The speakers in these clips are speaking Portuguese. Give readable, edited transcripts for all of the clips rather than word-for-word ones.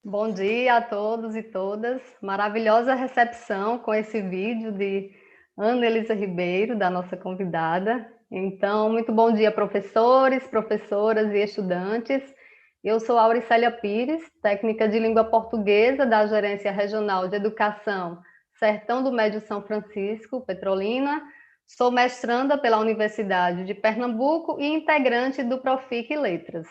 Bom dia a todos e todas. Maravilhosa recepção com esse vídeo de Ana Elisa Ribeiro, da nossa convidada. Então, muito bom dia, professores, professoras e estudantes. Eu sou Auricélia Pires, técnica de língua portuguesa da Gerência Regional de Educação Sertão do Médio São Francisco, Petrolina. Sou mestranda pela Universidade de Pernambuco e integrante do Profic Letras.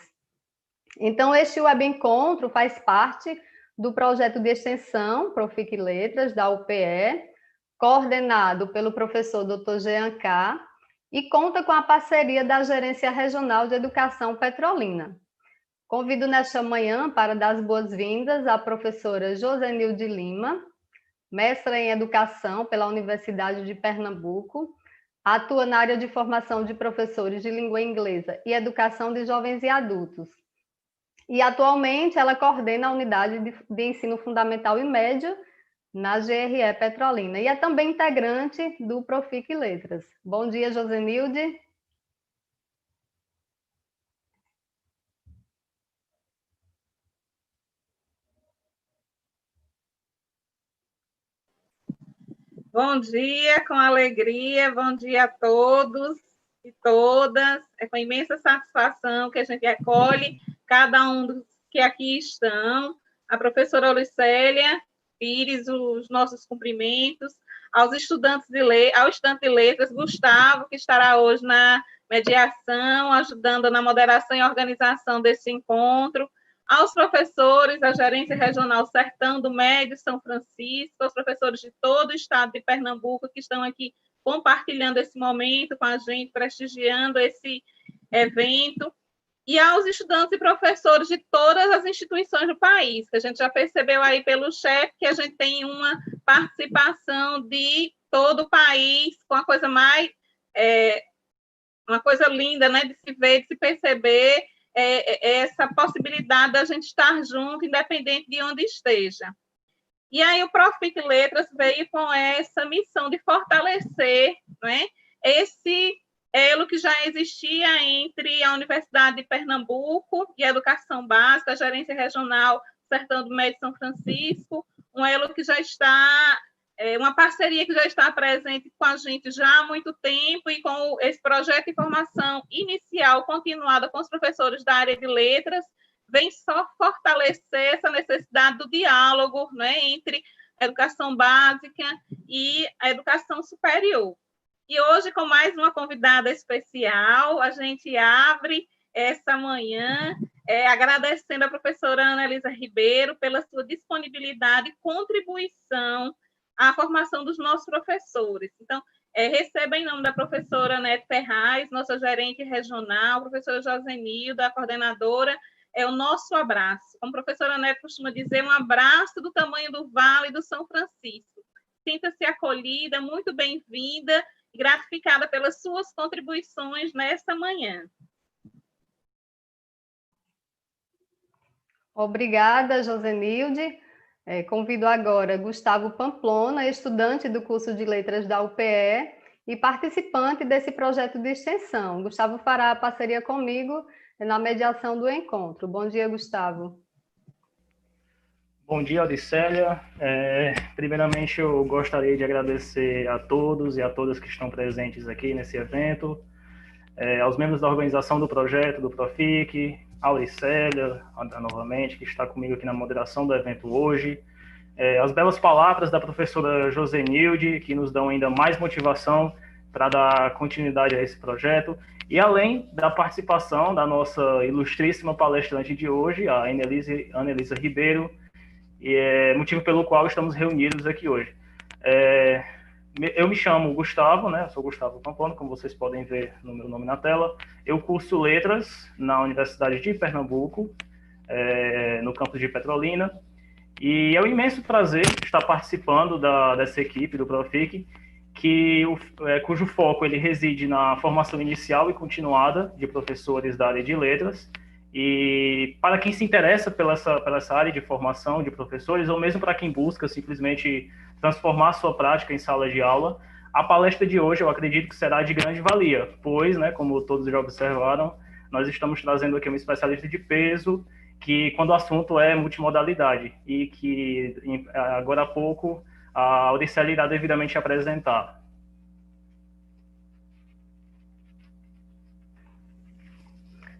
Então, este web encontro faz parte do projeto de extensão Profic Letras, da UPE, coordenado pelo professor Dr. Jean K., e conta com a parceria da Gerência Regional de Educação Petrolina. Convido nesta manhã para dar as boas-vindas à professora Josenilde Lima, mestra em Educação pela Universidade de Pernambuco, atua na área de formação de professores de língua inglesa e educação de jovens e adultos. E, atualmente, ela coordena a unidade de ensino fundamental e médio na GRE Petrolina. E é também integrante do Profic Letras. Bom dia, Josenilde. Bom dia, com alegria. Bom dia a todos e todas. É com imensa satisfação que a gente acolhe cada um dos que aqui estão. A professora Auricélia Pires, os nossos cumprimentos. Aos estudantes ao estudante de letras, Gustavo, que estará hoje na mediação, ajudando na moderação e organização desse encontro. Aos professores, a Gerência Regional Sertão do Médio São Francisco, aos professores de todo o estado de Pernambuco que estão aqui compartilhando esse momento com a gente, prestigiando esse evento, e aos estudantes e professores de todas as instituições do país, que a gente já percebeu aí pelo chat que a gente tem uma participação de todo o país, com a coisa mais, uma coisa linda, né, de se ver, de se perceber, essa possibilidade da gente estar junto, independente de onde esteja. E aí o Profic Letras veio com essa missão de fortalecer, né, esse elo que já existia entre a Universidade de Pernambuco e a Educação Básica, a Gerência Regional Sertão do Médio São Francisco, um elo que já está, uma parceria que já está presente com a gente já há muito tempo, e com esse projeto de formação inicial continuada com os professores da área de letras, vem só fortalecer essa necessidade do diálogo, né, entre a educação básica e a educação superior. E hoje, com mais uma convidada especial, a gente abre essa manhã agradecendo a professora Ana Elisa Ribeiro pela sua disponibilidade e contribuição à formação dos nossos professores. Então, receba em nome da professora Nete Ferraz, nossa gerente regional, professora Josenilda, a coordenadora, o nosso abraço. Como a professora Nete costuma dizer, um abraço do tamanho do Vale do São Francisco. Sinta-se acolhida, muito bem-vinda, gratificada pelas suas contribuições nesta manhã. Obrigada, Josenilde. Convido agora Gustavo Pamplona, estudante do curso de Letras da UPE e participante desse projeto de extensão. Gustavo fará a parceria comigo na mediação do encontro. Bom dia, Gustavo. Bom dia, Auricélia. Primeiramente, eu gostaria de agradecer a todos e a todas que estão presentes aqui nesse evento, aos membros da organização do projeto, do Profic, a Auricélia, novamente, que está comigo aqui na moderação do evento hoje, as belas palavras da professora Josenilde, que nos dão ainda mais motivação para dar continuidade a esse projeto, e além da participação da nossa ilustríssima palestrante de hoje, a Ana Elisa Ribeiro, e é motivo pelo qual estamos reunidos aqui hoje. Eu me chamo Gustavo, né? Eu sou Gustavo Pamplona, como vocês podem ver no meu nome na tela. Eu curso Letras na Universidade de Pernambuco, no campus de Petrolina, e é um imenso prazer estar participando dessa equipe do Profic, cujo foco ele reside na formação inicial e continuada de professores da área de letras. E para quem se interessa pela essa área de formação de professores, ou mesmo para quem busca simplesmente transformar sua prática em sala de aula, a palestra de hoje eu acredito que será de grande valia, pois, né, como todos já observaram, nós estamos trazendo aqui uma especialista de peso que quando o assunto é multimodalidade, e que agora há pouco a Auricelia irá devidamente apresentar.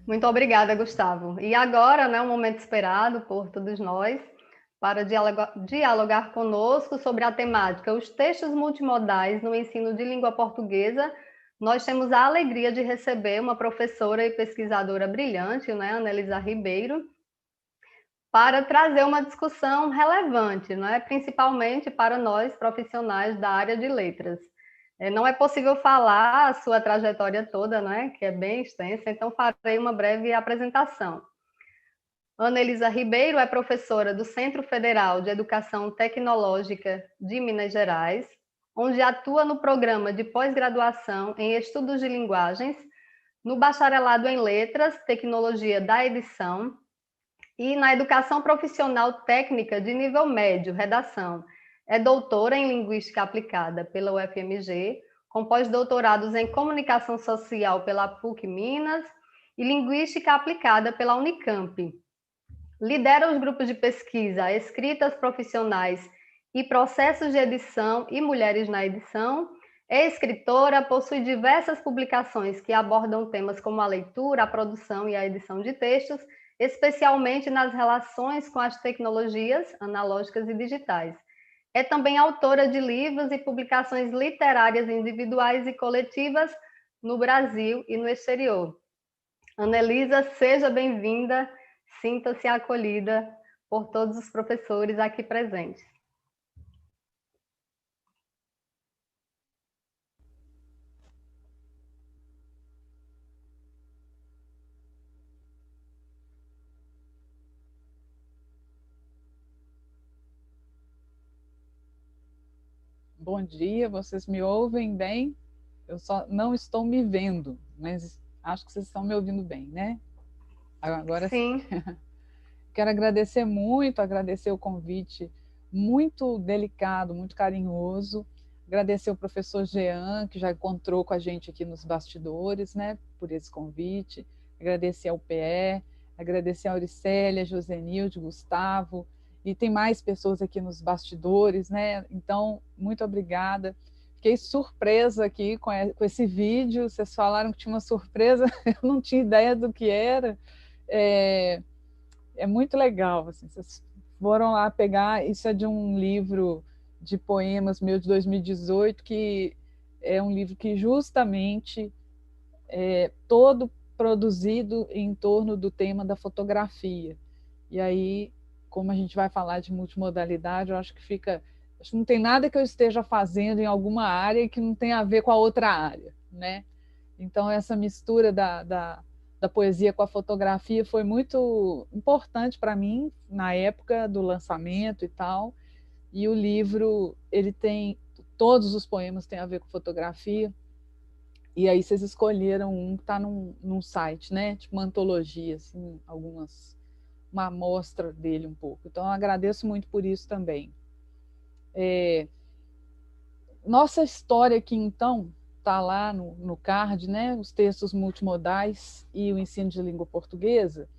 Muito obrigada, Gustavo. E agora, né, um momento esperado por todos nós para dialogar conosco sobre a temática Os textos multimodais no ensino de língua portuguesa. Nós temos a alegria de receber uma professora e pesquisadora brilhante, né, Anelisa Ribeiro, para trazer uma discussão relevante, né, principalmente para nós profissionais da área de letras. Não é possível falar a sua trajetória toda, né, que é bem extensa, então farei uma breve apresentação. Anelisa Ribeiro é professora do Centro Federal de Educação Tecnológica de Minas Gerais, onde atua no programa de pós-graduação em Estudos de Linguagens, no bacharelado em Letras, Tecnologia da Edição e na Educação Profissional Técnica de Nível Médio, Redação. É doutora em Linguística Aplicada pela UFMG, com pós-doutorados em Comunicação Social pela PUC Minas e Linguística Aplicada pela Unicamp. Lidera os grupos de pesquisa Escritas Profissionais e Processos de Edição e Mulheres na Edição. É escritora, possui diversas publicações que abordam temas como a leitura, a produção e a edição de textos, especialmente nas relações com as tecnologias analógicas e digitais. É também autora de livros e publicações literárias individuais e coletivas no Brasil e no exterior. Anelisa, seja bem-vinda. Sinta-se acolhida por todos os professores aqui presentes. Bom dia, vocês me ouvem bem? Eu só não estou me vendo, mas acho que vocês estão me ouvindo bem, né? Agora sim. Quero agradecer o convite muito delicado, muito carinhoso. Agradecer o professor Jean, que já encontrou com a gente aqui nos bastidores, né, por esse convite. Agradecer ao PE, agradecer a Auricélia, Josenilde, Gustavo, e tem mais pessoas aqui nos bastidores, né? Então, muito obrigada. Fiquei surpresa aqui com esse vídeo. Vocês falaram que tinha uma surpresa, eu não tinha ideia do que era. É muito legal, assim, vocês foram lá pegar, isso é de um livro de poemas meu de 2018, que é um livro que justamente é todo produzido em torno do tema da fotografia. E aí, como a gente vai falar de multimodalidade, eu acho que não tem nada que eu esteja fazendo em alguma área que não tenha a ver com a outra área, né? Então, essa mistura da poesia com a fotografia foi muito importante para mim na época do lançamento e tal. E o livro, todos os poemas têm a ver com fotografia. E aí vocês escolheram um que está num site, né? Tipo uma antologia, assim, uma amostra dele um pouco. Então, eu agradeço muito por isso também. Nossa história aqui, então, está lá no card, né? Os textos multimodais e o ensino de língua portuguesa.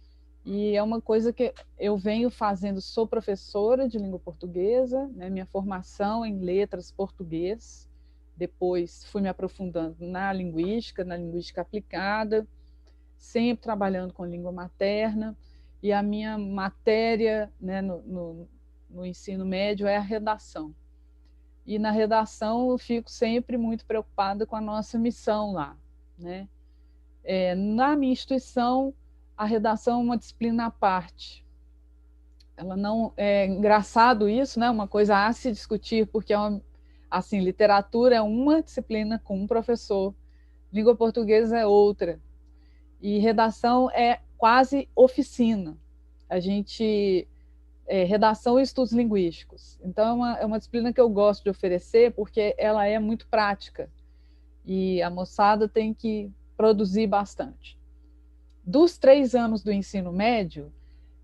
E é uma coisa que eu venho fazendo, sou professora de língua portuguesa, né? Minha formação em letras português, depois fui me aprofundando na linguística aplicada, sempre trabalhando com língua materna, e a minha matéria, né, no ensino médio é a redação. E na redação eu fico sempre muito preocupada com a nossa missão lá, né? Na minha instituição, a redação é uma disciplina à parte. Ela não é engraçado isso, né? Uma coisa a se discutir, porque assim, literatura é uma disciplina com um professor, língua portuguesa é outra. E redação é quase oficina. A gente redação e estudos linguísticos. Então, é uma disciplina que eu gosto de oferecer porque ela é muito prática e a moçada tem que produzir bastante. Dos 3 anos do ensino médio,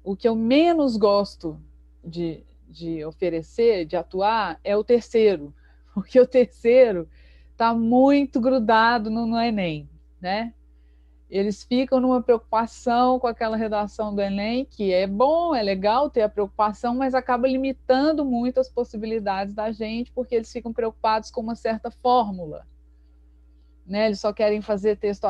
o que eu menos gosto de oferecer, de atuar, é o terceiro, porque o terceiro está muito grudado no Enem, né? Eles ficam numa preocupação com aquela redação do Enem, que é bom, é legal ter a preocupação, mas acaba limitando muito as possibilidades da gente, porque eles ficam preocupados com uma certa fórmula. Né? Eles só querem fazer texto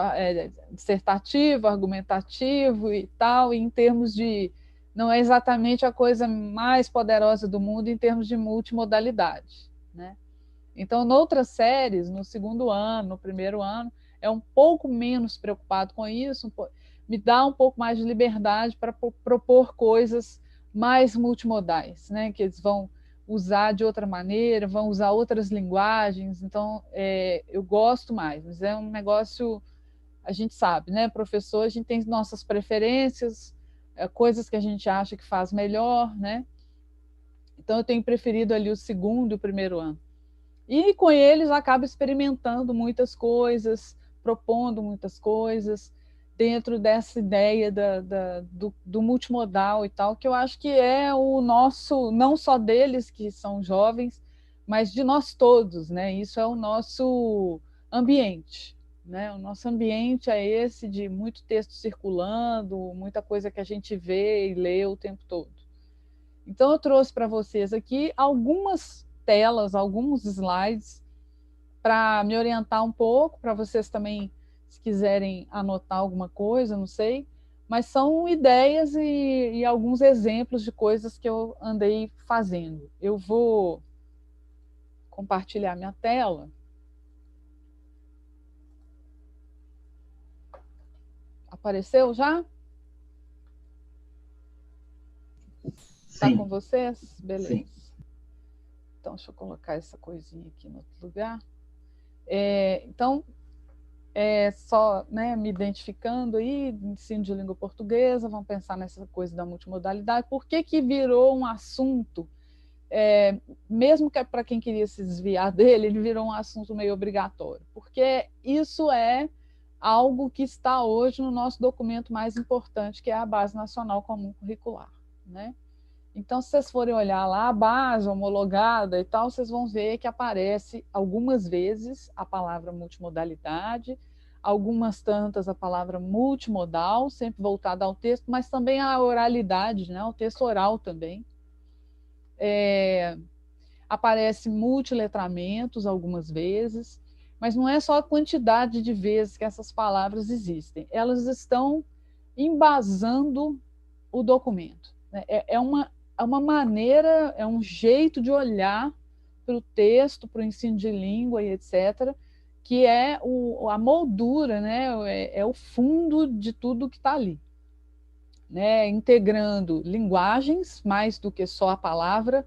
dissertativo, argumentativo e tal, e em termos de... Não é exatamente a coisa mais poderosa do mundo em termos de multimodalidade. Né? Então, noutras séries, no segundo ano, no primeiro ano, é um pouco menos preocupado com isso, me dá um pouco mais de liberdade para propor coisas mais multimodais, né? Que eles vão usar de outra maneira, vão usar outras linguagens, então eu gosto mais, mas é um negócio, a gente sabe, né? Professor, a gente tem nossas preferências, coisas que a gente acha que faz melhor, né? Então eu tenho preferido ali o segundo e o primeiro ano. E com eles acaba experimentando muitas coisas, propondo muitas coisas, dentro dessa ideia do multimodal e tal, que eu acho que é o nosso, não só deles que são jovens, mas de nós todos, né? Isso é o nosso ambiente, né? O nosso ambiente é esse de muito texto circulando, muita coisa que a gente vê e lê o tempo todo. Então eu trouxe para vocês aqui algumas telas, alguns slides para me orientar um pouco, para vocês também, se quiserem anotar alguma coisa, não sei, mas são ideias e alguns exemplos de coisas que eu andei fazendo. Eu vou compartilhar minha tela. Apareceu já? Está com vocês? Beleza. Sim. Então, deixa eu colocar essa coisinha aqui no outro lugar. Então, só, né, me identificando aí, ensino de língua portuguesa, vamos pensar nessa coisa da multimodalidade. Por que virou um assunto, mesmo que para quem queria se desviar dele, ele virou um assunto meio obrigatório? Porque isso é algo que está hoje no nosso documento mais importante, que é a Base Nacional Comum Curricular, né? Então, se vocês forem olhar lá, a base homologada e tal, vocês vão ver que aparece algumas vezes a palavra multimodalidade, algumas tantas a palavra multimodal, sempre voltada ao texto, mas também a oralidade, né? O texto oral também. Aparece multiletramentos algumas vezes, mas não é só a quantidade de vezes que essas palavras existem, elas estão embasando o documento. Né? É uma maneira, é um jeito de olhar para o texto, para o ensino de língua e etc., que é a moldura, né? É o fundo de tudo que está ali. Né? Integrando linguagens, mais do que só a palavra,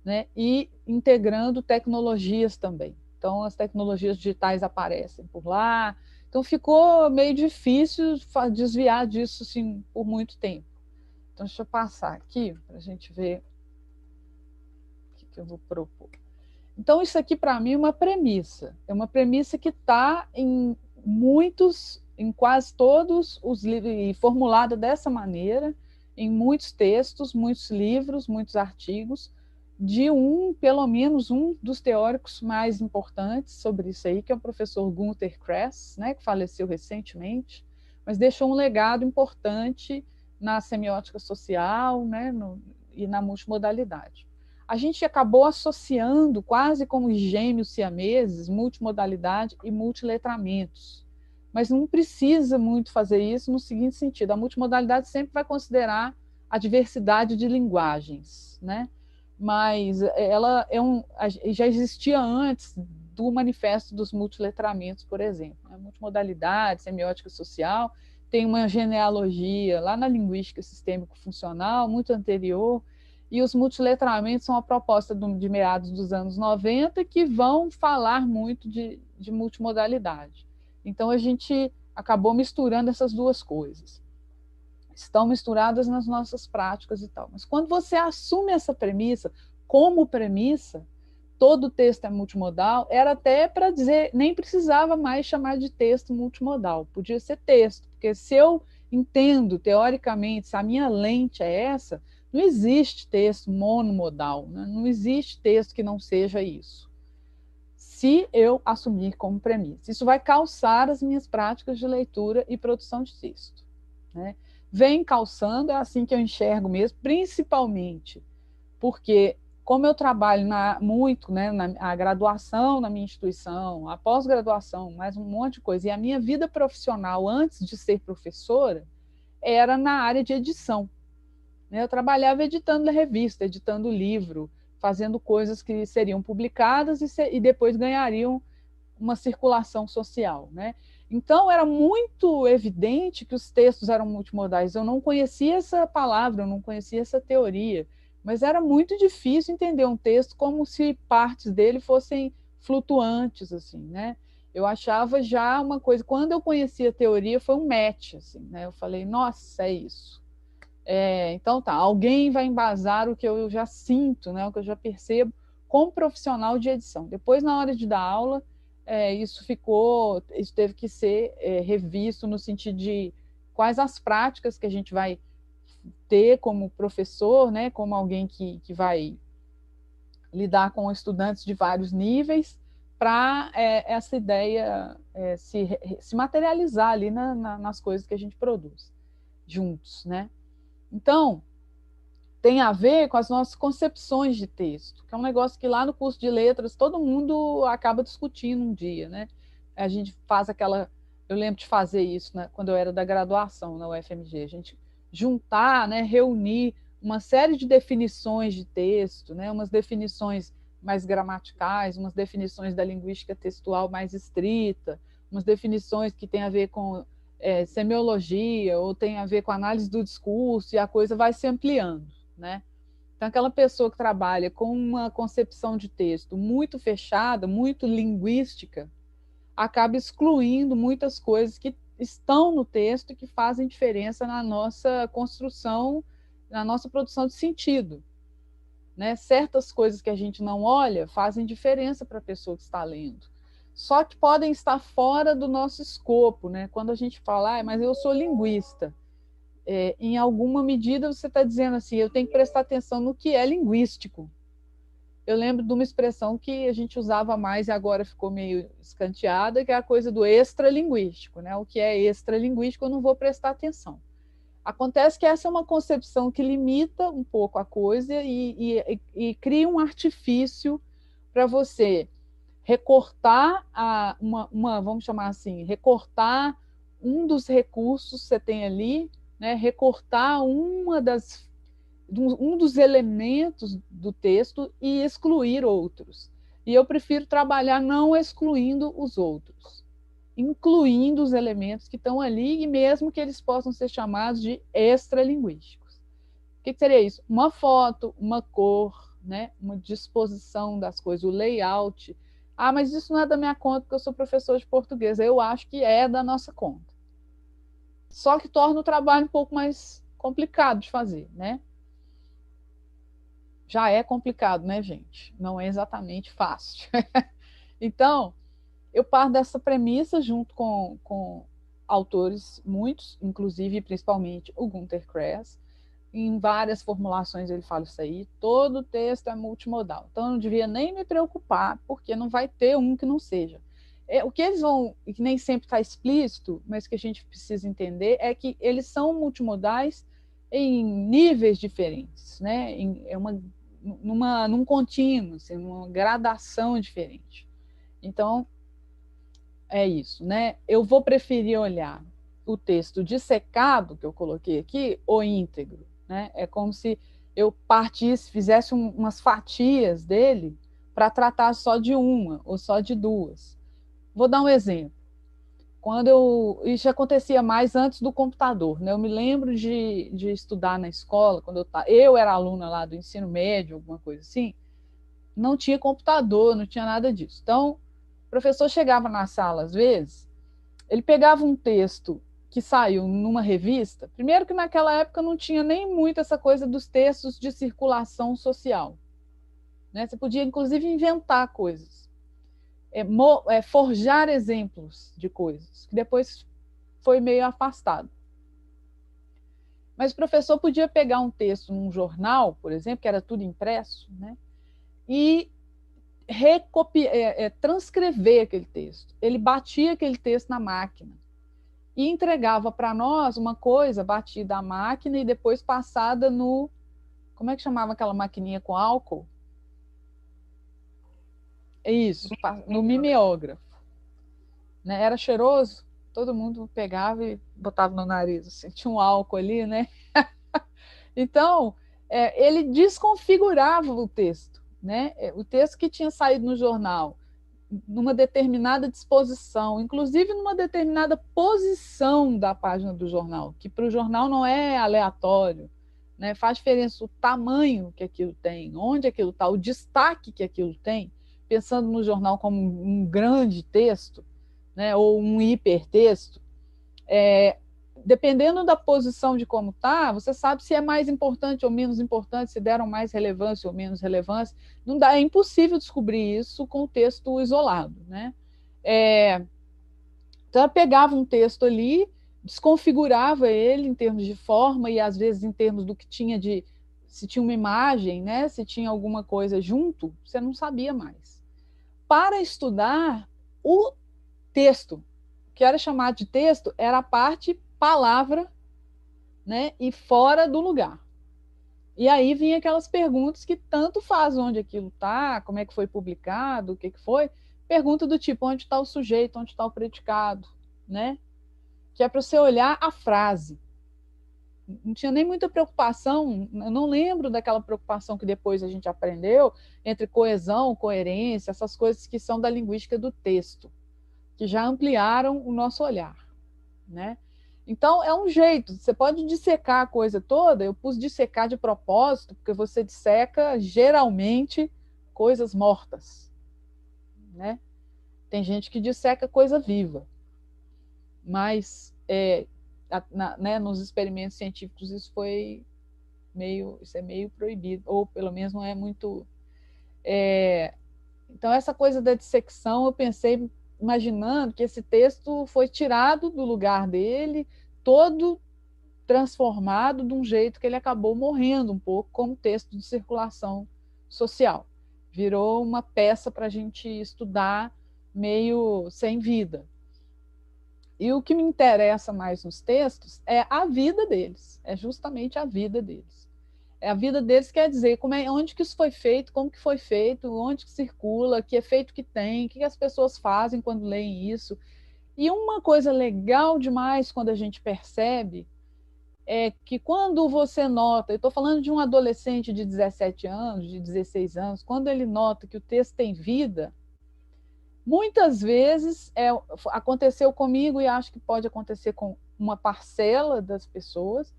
né? E integrando tecnologias também. Então, as tecnologias digitais aparecem por lá. Então, ficou meio difícil desviar disso assim, por muito tempo. Então, deixa eu passar aqui para a gente ver o que eu vou propor. Então, isso aqui, para mim, é uma premissa. É uma premissa que está em quase todos os livros, e formulada dessa maneira, em muitos textos, muitos livros, muitos artigos, de pelo menos um dos teóricos mais importantes sobre isso aí, que é o professor Günter Kress, né, que faleceu recentemente, mas deixou um legado importante na semiótica social, né, e na multimodalidade. A gente acabou associando, quase como gêmeos siameses, multimodalidade e multiletramentos. Mas não precisa muito fazer isso no seguinte sentido: a multimodalidade sempre vai considerar a diversidade de linguagens, né? Mas ela já existia antes do Manifesto dos Multiletramentos, por exemplo. A multimodalidade, semiótica social, tem uma genealogia lá na linguística sistêmico-funcional, muito anterior, e os multiletramentos são a proposta de meados dos anos 90 que vão falar muito de multimodalidade. Então, a gente acabou misturando essas duas coisas. Estão misturadas nas nossas práticas e tal. Mas quando você assume essa premissa, como premissa, todo texto é multimodal, era até para dizer, nem precisava mais chamar de texto multimodal, podia ser texto, porque se eu entendo teoricamente, se a minha lente é essa, não existe texto monomodal, né? Não existe texto que não seja isso. se eu assumir como premissa. Isso vai calçar as minhas práticas de leitura e produção de texto, né? Vem calçando, é assim que eu enxergo mesmo, principalmente porque, como eu trabalho muito, né, a graduação na minha instituição, a pós-graduação, mais um monte de coisa, e a minha vida profissional antes de ser professora era na área de edição. Eu trabalhava editando revista, editando livro, fazendo coisas que seriam publicadas e depois ganhariam uma circulação social, né? Então, era muito evidente que os textos eram multimodais. Eu não conhecia essa palavra, eu não conhecia essa teoria, mas era muito difícil entender um texto como se partes dele fossem flutuantes, assim, né? Eu achava já uma coisa... Quando eu conheci a teoria, foi um match, assim, né? Eu falei, nossa, é isso. Então, tá, alguém vai embasar o que eu já sinto, né? O que eu já percebo como profissional de edição. Depois, na hora de dar aula, isso teve que ser revisto no sentido de quais as práticas que a gente vai ter como professor, né, como alguém que vai lidar com estudantes de vários níveis, para essa ideia se materializar ali nas coisas que a gente produz juntos, né? Então, tem a ver com as nossas concepções de texto, que é um negócio que lá no curso de letras todo mundo acaba discutindo um dia, né? A gente faz aquela... Eu lembro de fazer isso, né, quando eu era da graduação na UFMG, a gente juntar, né, reunir uma série de definições de texto, né, umas definições mais gramaticais, umas definições da linguística textual mais estrita, umas definições que têm a ver com semiologia, ou tem a ver com análise do discurso, e a coisa vai se ampliando, né? Então, aquela pessoa que trabalha com uma concepção de texto muito fechada, muito linguística, acaba excluindo muitas coisas que estão no texto e que fazem diferença na nossa construção, na nossa produção de sentido, né? Certas coisas que a gente não olha fazem diferença para a pessoa que está lendo. Só que podem estar fora do nosso escopo, né? Quando a gente fala, mas eu sou linguista, em alguma medida você está dizendo assim, eu tenho que prestar atenção no que é linguístico. Eu lembro de uma expressão que a gente usava mais e agora ficou meio escanteada, que é a coisa do extralinguístico, né? O que é extralinguístico eu não vou prestar atenção. Acontece que essa é uma concepção que limita um pouco a coisa e cria um artifício para você recortar vamos chamar assim, recortar um dos recursos que você tem ali, né? Recortar um dos elementos do texto e excluir outros. E eu prefiro trabalhar não excluindo os outros, incluindo os elementos que estão ali, e mesmo que eles possam ser chamados de extralinguísticos. O que seria isso? Uma foto, uma cor, né? Uma disposição das coisas, o layout. Mas isso não é da minha conta, porque eu sou professor de português. Eu acho que é da nossa conta. Só que torna o trabalho um pouco mais complicado de fazer, né? Já é complicado, né, gente? Não é exatamente fácil. Então, eu parto dessa premissa junto com autores, muitos, inclusive, principalmente, o Günter Kress. Em várias formulações ele fala isso aí, todo texto é multimodal. Então, eu não devia nem me preocupar, porque não vai ter um que não seja. O que eles vão, e que nem sempre está explícito, mas que a gente precisa entender, é que eles são multimodais em níveis diferentes, né? Num contínuo, assim, numa gradação diferente. Então, é isso, né? Eu vou preferir olhar o texto dissecado, que eu coloquei aqui, ou íntegro, né? É como se eu fizesse umas fatias dele para tratar só de uma ou só de duas. Vou dar um exemplo. Isso acontecia mais antes do computador, né? Eu me lembro de estudar na escola, quando eu era aluna lá do ensino médio, alguma coisa assim, não tinha computador, não tinha nada disso. Então, o professor chegava na sala, às vezes, ele pegava um texto que saiu numa revista, primeiro que naquela época não tinha nem muito essa coisa dos textos de circulação social, né? Você podia, inclusive, inventar coisas, forjar exemplos de coisas, que depois foi meio afastado. Mas o professor podia pegar um texto num jornal, por exemplo, que era tudo impresso, né? E transcrever aquele texto. Ele batia aquele texto na máquina e entregava para nós uma coisa batida à máquina e depois passada no... Como é que chamava aquela maquininha com álcool? É isso, no mimeógrafo. Né? Era cheiroso, todo mundo pegava e botava no nariz. Assim, tinha um álcool ali, né? Então, ele desconfigurava o texto. Né? O texto que tinha saído no jornal, numa determinada disposição, inclusive numa determinada posição da página do jornal, que para o jornal não é aleatório, né? Faz diferença o tamanho que aquilo tem, onde aquilo está, o destaque que aquilo tem, pensando no jornal como um grande texto, né? Ou um hipertexto, dependendo da posição de como está, você sabe se é mais importante ou menos importante, se deram mais relevância ou menos relevância. Não dá, é impossível descobrir isso com o texto isolado. Né? Então, ela pegava um texto ali, desconfigurava ele em termos de forma e, às vezes, em termos do que tinha de... Se tinha uma imagem, né? Se tinha alguma coisa junto, você não sabia mais. Para estudar o texto, que era chamado de texto, era a parte palavra, né, e fora do lugar. E aí vinha aquelas perguntas que tanto faz onde aquilo está, como é que foi publicado, o que foi. Pergunta do tipo, onde está o sujeito, onde está o predicado, né? Que é para você olhar a frase. Não tinha nem muita preocupação, eu não lembro daquela preocupação que depois a gente aprendeu, entre coesão, coerência, essas coisas que são da linguística do texto, que já ampliaram o nosso olhar, né? Então, é um jeito, você pode dissecar a coisa toda, eu pus dissecar de propósito, porque você disseca, geralmente, coisas mortas, né? Tem gente que disseca coisa viva, mas né, nos experimentos científicos isso é meio proibido, ou pelo menos não é muito... Então, essa coisa da dissecção, eu pensei, imaginando que esse texto foi tirado do lugar dele, todo transformado de um jeito que ele acabou morrendo um pouco como texto de circulação social. Virou uma peça para a gente estudar meio sem vida. E o que me interessa mais nos textos é a vida deles, é justamente a vida deles. A vida deles quer dizer onde que isso foi feito, como que foi feito, onde que circula, que efeito que tem, o que as pessoas fazem quando leem isso. E uma coisa legal demais quando a gente percebe é que quando você nota, eu estou falando de um adolescente de 17 anos, de 16 anos, quando ele nota que o texto tem vida, muitas vezes aconteceu comigo e acho que pode acontecer com uma parcela das pessoas,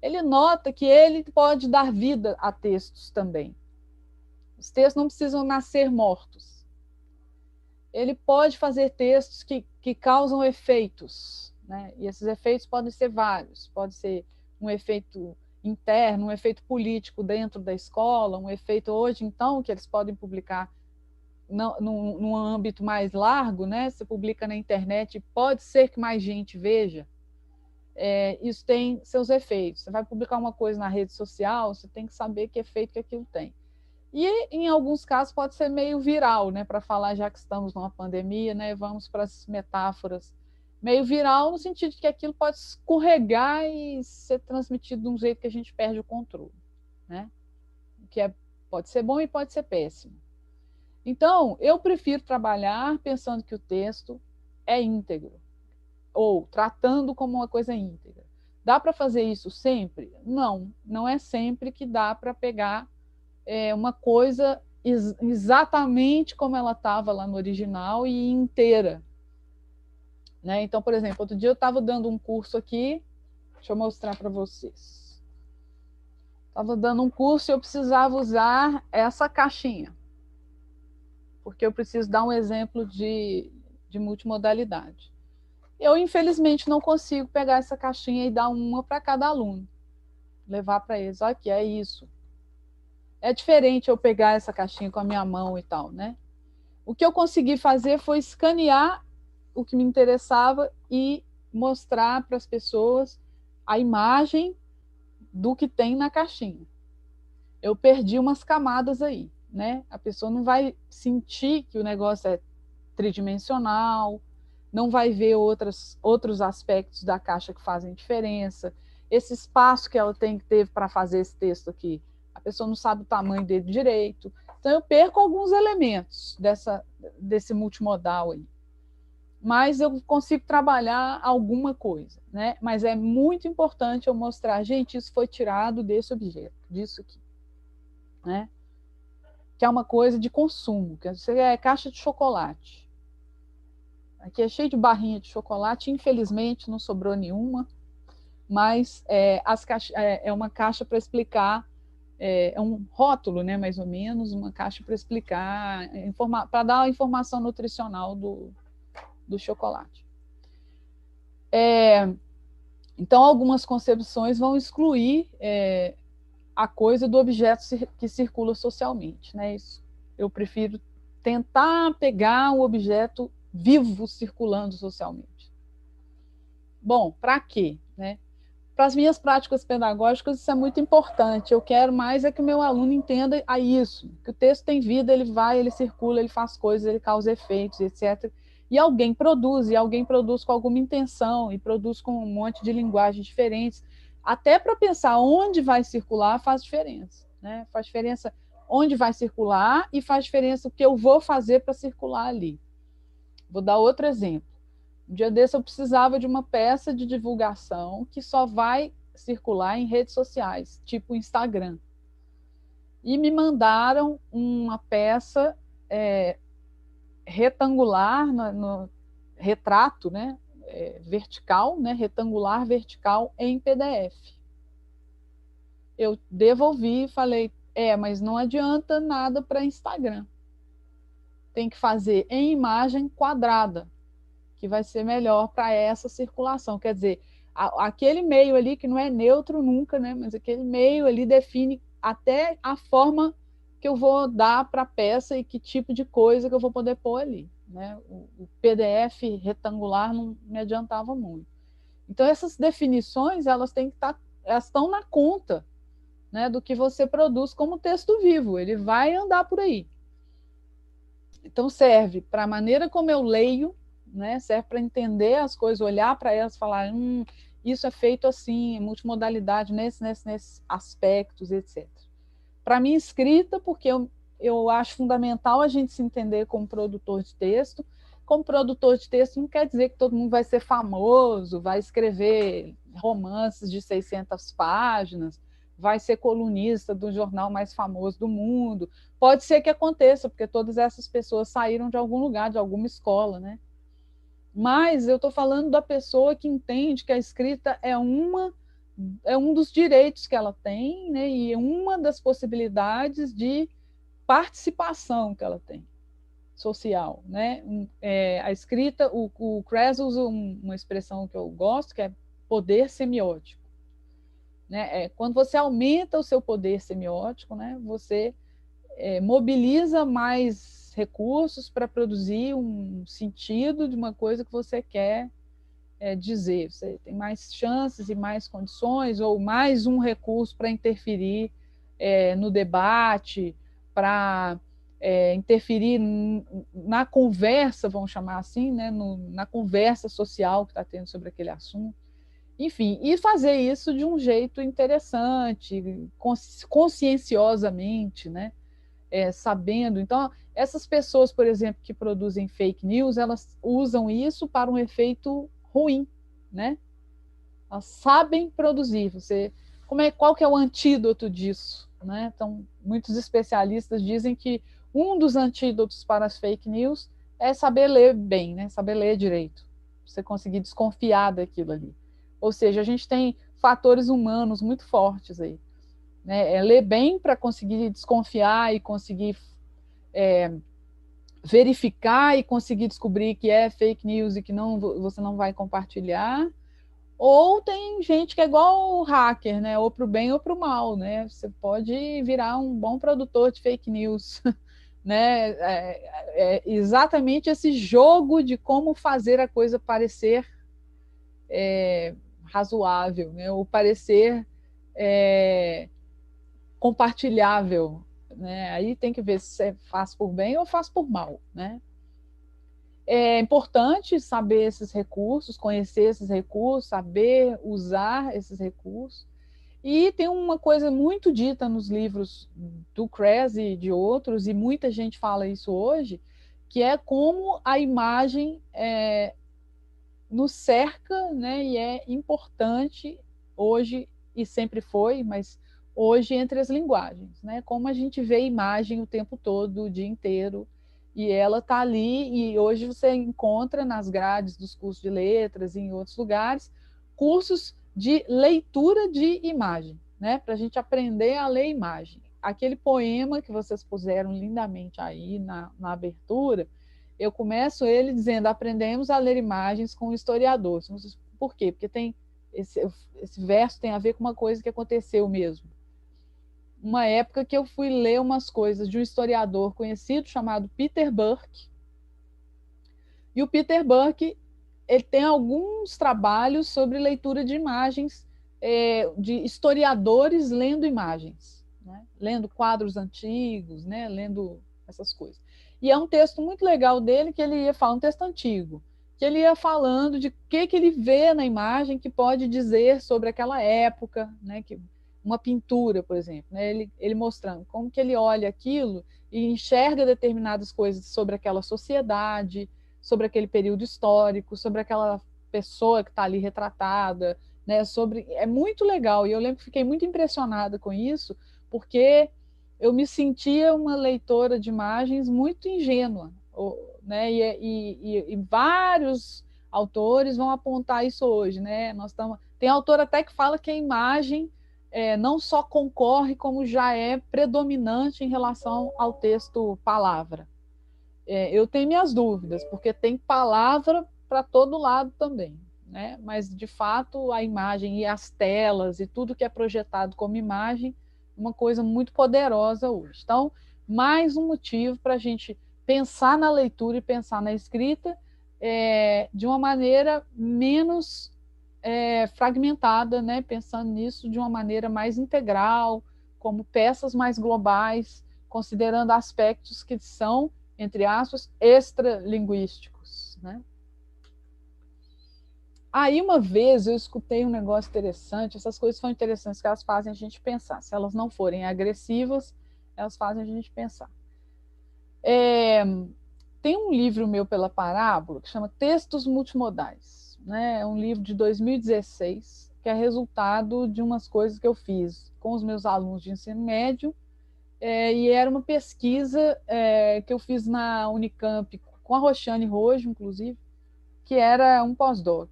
ele nota que ele pode dar vida a textos também. Os textos não precisam nascer mortos. Ele pode fazer textos que causam efeitos, né? E esses efeitos podem ser vários. Pode ser um efeito interno, um efeito político dentro da escola, um efeito hoje, então, que eles podem publicar num âmbito mais largo, né? Você publica na internet, pode ser que mais gente veja. Isso tem seus efeitos. Você vai publicar uma coisa na rede social, você tem que saber que efeito que aquilo tem. E, em alguns casos, pode ser meio viral, né? Para falar, já que estamos numa pandemia, né? Vamos para as metáforas. Meio viral no sentido de que aquilo pode escorregar e ser transmitido de um jeito que a gente perde o controle, né? Que pode ser bom e pode ser péssimo. Então, eu prefiro trabalhar pensando que o texto é íntegro, ou tratando como uma coisa íntegra. Dá para fazer isso sempre? Não, não é sempre que dá para pegar uma coisa exatamente como ela estava lá no original e inteira. Né? Então, por exemplo, outro dia eu estava dando um curso aqui, deixa eu mostrar para vocês. Estava dando um curso e eu precisava usar essa caixinha, porque eu preciso dar um exemplo de multimodalidade. Eu, infelizmente, não consigo pegar essa caixinha e dar uma para cada aluno, levar para eles. Olha aqui, é isso. É diferente eu pegar essa caixinha com a minha mão e tal, né? O que eu consegui fazer foi escanear o que me interessava e mostrar para as pessoas a imagem do que tem na caixinha. Eu perdi umas camadas aí, né? A pessoa não vai sentir que o negócio é tridimensional, não vai ver outros aspectos da caixa que fazem diferença. Esse espaço que ela teve para fazer esse texto aqui, a pessoa não sabe o tamanho dele direito. Então, eu perco alguns elementos desse multimodal aí. Mas eu consigo trabalhar alguma coisa, né? Mas é muito importante eu mostrar, gente, isso foi tirado desse objeto, disso aqui, né? Que é uma coisa de consumo, que é caixa de chocolate. Aqui é cheio de barrinha de chocolate, infelizmente não sobrou nenhuma, mas é uma caixa para explicar, é um rótulo, né, mais ou menos, uma caixa para explicar, para dar a informação nutricional do chocolate. Então, algumas concepções vão excluir a coisa do objeto que circula socialmente, né? Isso, eu prefiro tentar pegar o objeto vivo circulando socialmente. Bom, para quê, né? Para as minhas práticas pedagógicas, isso é muito importante. Eu quero mais que o meu aluno entenda isso, que o texto tem vida, ele vai, ele circula, ele faz coisas, ele causa efeitos, etc. E alguém produz com alguma intenção, e produz com um monte de linguagens diferentes. Até para pensar onde vai circular faz diferença, né? Faz diferença onde vai circular e faz diferença o que eu vou fazer para circular ali. Vou dar outro exemplo. Um dia desse eu precisava de uma peça de divulgação que só vai circular em redes sociais, tipo Instagram. E me mandaram uma peça retangular, no retrato, né, vertical, né, retangular vertical em PDF. Eu devolvi e falei, mas não adianta nada para Instagram. Tem que fazer em imagem quadrada, que vai ser melhor para essa circulação. Quer dizer, aquele meio ali que não é neutro nunca, né? Mas aquele meio ali define até a forma que eu vou dar para a peça e que tipo de coisa que eu vou poder pôr ali, né? O PDF retangular não me adiantava muito. Então, essas definições, elas estão na conta, né, do que você produz como texto vivo. Ele vai andar por aí. Então, serve para a maneira como eu leio, né? Serve para entender as coisas, olhar para elas e falar, isso é feito assim, multimodalidade nesses aspectos, etc. Para mim, escrita, porque eu acho fundamental a gente se entender como produtor de texto. Como produtor de texto não quer dizer que todo mundo vai ser famoso, vai escrever romances de 600 páginas, vai ser colunista do jornal mais famoso do mundo. Pode ser que aconteça, porque todas essas pessoas saíram de algum lugar, de alguma escola, né? Mas eu estou falando da pessoa que entende que a escrita é um dos direitos que ela tem, né? E é uma das possibilidades de participação que ela tem, social, né? A escrita, o Kress usa uma expressão que eu gosto, que é poder semiótico, né? Quando você aumenta o seu poder semiótico, né? Você mobiliza mais recursos para produzir um sentido de uma coisa que você quer dizer. Você tem mais chances e mais condições, ou mais um recurso para interferir no debate, para interferir na conversa, vamos chamar assim, né? Na conversa social que está tendo sobre aquele assunto. Enfim, e fazer isso de um jeito interessante, conscienciosamente, né? Sabendo. Então, essas pessoas, por exemplo, que produzem fake news, elas usam isso para um efeito ruim, né? Elas sabem produzir. Qual que é o antídoto disso, né? Então, muitos especialistas dizem que um dos antídotos para as fake news é saber ler bem, né? Saber ler direito. Você conseguir desconfiar daquilo ali. Ou seja, a gente tem fatores humanos muito fortes aí. Né? Ler bem para conseguir desconfiar e conseguir verificar e conseguir descobrir que é fake news e que você não vai compartilhar. Ou tem gente que é igual o hacker, né? Ou para o bem ou para o mal, né? Você pode virar um bom produtor de fake news, né? Exatamente esse jogo de como fazer a coisa parecer razoável, né? Ou parecer compartilhável, né? Aí tem que ver se você faz por bem ou faz por mal, né? É importante saber esses recursos, conhecer esses recursos, saber usar esses recursos. E tem uma coisa muito dita nos livros do Kress e de outros, e muita gente fala isso hoje, que é como a imagem nos cerca, né, e é importante hoje, e sempre foi, mas hoje entre as linguagens, né, como a gente vê imagem o tempo todo, o dia inteiro, e ela está ali, e hoje você encontra nas grades dos cursos de letras e em outros lugares, cursos de leitura de imagem, né, para a gente aprender a ler imagem. Aquele poema que vocês puseram lindamente aí na abertura, eu começo ele dizendo: aprendemos a ler imagens com o historiador. Por quê? Porque tem esse verso tem a ver com uma coisa que aconteceu mesmo. Uma época que eu fui ler umas coisas de um historiador conhecido chamado Peter Burke. E o Peter Burke, ele tem alguns trabalhos sobre leitura de imagens, de historiadores lendo imagens, né? Lendo quadros antigos, né? Lendo essas coisas. E é um texto muito legal dele, que ele ia falar, um texto antigo, que ele ia falando de o que ele vê na imagem que pode dizer sobre aquela época, né? Que uma pintura, por exemplo, né? Ele mostrando como que ele olha aquilo e enxerga determinadas coisas sobre aquela sociedade, sobre aquele período histórico, sobre aquela pessoa que está ali retratada, né? É muito legal, e eu lembro que fiquei muito impressionada com isso, porque eu me sentia uma leitora de imagens muito ingênua, né? E vários autores vão apontar isso hoje, né? Tem autor até que fala que a imagem não só concorre, como já é predominante em relação ao texto palavra. Eu tenho minhas dúvidas, porque tem palavra para todo lado também, né? Mas, de fato, a imagem e as telas e tudo que é projetado como imagem, uma coisa muito poderosa hoje. Então, mais um motivo para a gente pensar na leitura e pensar na escrita de uma maneira menos fragmentada, né? Pensando nisso de uma maneira mais integral, como peças mais globais, considerando aspectos que são, entre aspas, extralinguísticos, né? Aí, uma vez, eu escutei um negócio interessante. Essas coisas são interessantes, que elas fazem a gente pensar. Se elas não forem agressivas, elas fazem a gente pensar. Tem um livro meu pela Parábola, que chama Textos Multimodais, né? É um livro de 2016, que é resultado de umas coisas que eu fiz com os meus alunos de ensino médio, e era uma pesquisa que eu fiz na Unicamp, com a Roxane Rojo, inclusive, que era um pós-doc.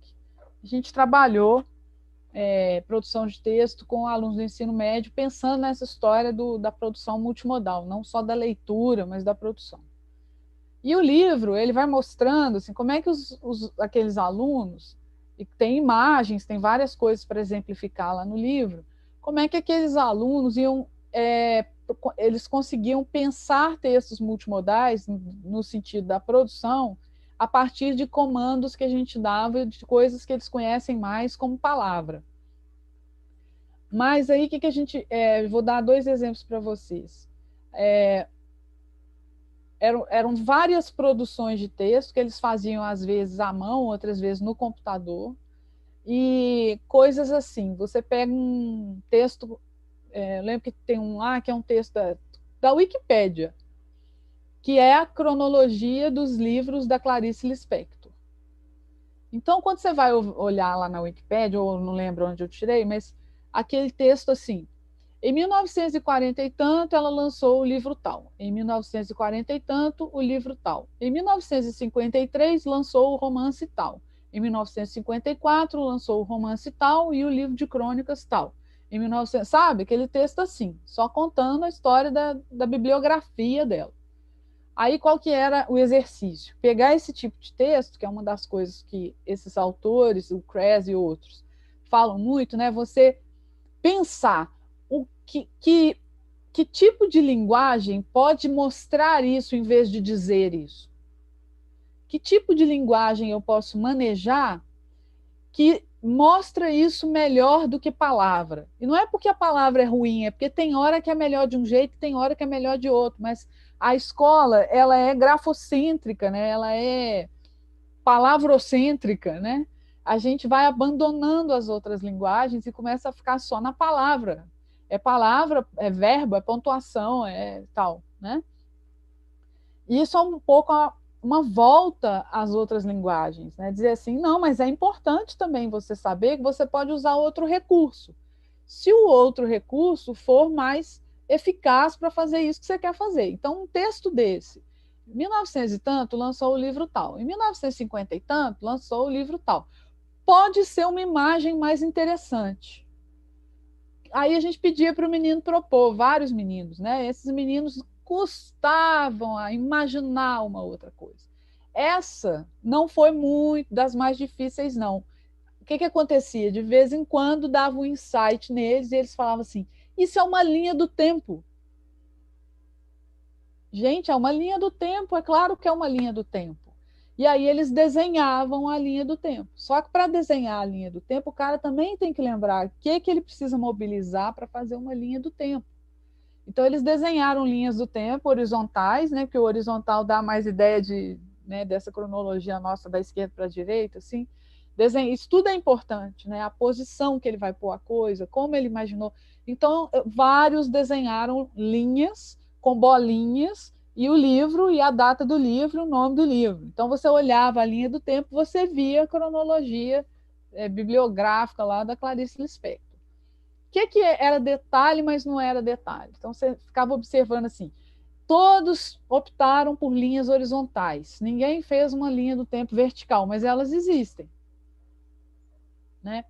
A gente trabalhou produção de texto com alunos do ensino médio, pensando nessa história da produção multimodal, não só da leitura, mas da produção. E o livro, ele vai mostrando assim, como é que aqueles alunos, e tem imagens, tem várias coisas para exemplificar lá no livro, como é que aqueles alunos eles conseguiam pensar textos multimodais, no sentido da produção, a partir de comandos que a gente dava, de coisas que eles conhecem mais como palavra. Mas aí, o que a gente... vou dar 2 exemplos para vocês. Eram várias produções de texto que eles faziam, às vezes, à mão, outras vezes no computador, e coisas assim. Você pega um texto... eu lembro que tem um lá, que é um texto da Wikipédia, que é a cronologia dos livros da Clarice Lispector. Então, quando você vai olhar lá na Wikipédia, ou não lembro onde eu tirei, mas aquele texto assim, em 1940 e tanto, ela lançou o livro tal. Em 1940 e tanto, o livro tal. Em 1953, lançou o romance tal. Em 1954, lançou o romance tal e o livro de crônicas tal. Em 1900, sabe? Aquele texto assim, só contando a história da bibliografia dela. Aí, qual que era o exercício? Pegar esse tipo de texto, que é uma das coisas que esses autores, o Kress e outros, falam muito, né? Você pensar que tipo de linguagem pode mostrar isso em vez de dizer isso? Que tipo de linguagem eu posso manejar que mostra isso melhor do que palavra. E não é porque a palavra é ruim, é porque tem hora que é melhor de um jeito, tem hora que é melhor de outro, mas a escola, ela é grafocêntrica, né? Ela é palavrocêntrica, né? A gente vai abandonando as outras linguagens e começa a ficar só na palavra. É palavra, é verbo, é pontuação, é tal, né? E isso é um pouco uma volta às outras linguagens, né? Dizer assim, não, mas é importante também você saber que você pode usar outro recurso. Se o outro recurso for mais eficaz para fazer isso que você quer fazer. Então, um texto desse, em 1900 e tanto, lançou o livro tal. Em 1950 e tanto, lançou o livro tal. Pode ser uma imagem mais interessante. Aí a gente pedia para o menino propor, vários meninos, né? Esses meninos custavam a imaginar uma outra coisa. Essa não foi muito das mais difíceis, não. O que acontecia? De vez em quando dava um insight neles e eles falavam assim, isso é uma linha do tempo. Gente, é uma linha do tempo, é claro que é uma linha do tempo. E aí eles desenhavam a linha do tempo. Só que para desenhar a linha do tempo, o cara também tem que lembrar o que ele precisa mobilizar para fazer uma linha do tempo. Então, eles desenharam linhas do tempo horizontais, né, porque o horizontal dá mais ideia né, dessa cronologia nossa da esquerda para a direita, assim. Isso tudo é importante, né, a posição que ele vai pôr a coisa, como ele imaginou. Então, vários desenharam linhas com bolinhas e o livro, e a data do livro, o nome do livro. Então, você olhava a linha do tempo, você via a cronologia bibliográfica lá da Clarice Lispector. O que era detalhe, mas não era detalhe? Então, você ficava observando assim, todos optaram por linhas horizontais, ninguém fez uma linha do tempo vertical, mas elas existem. Né?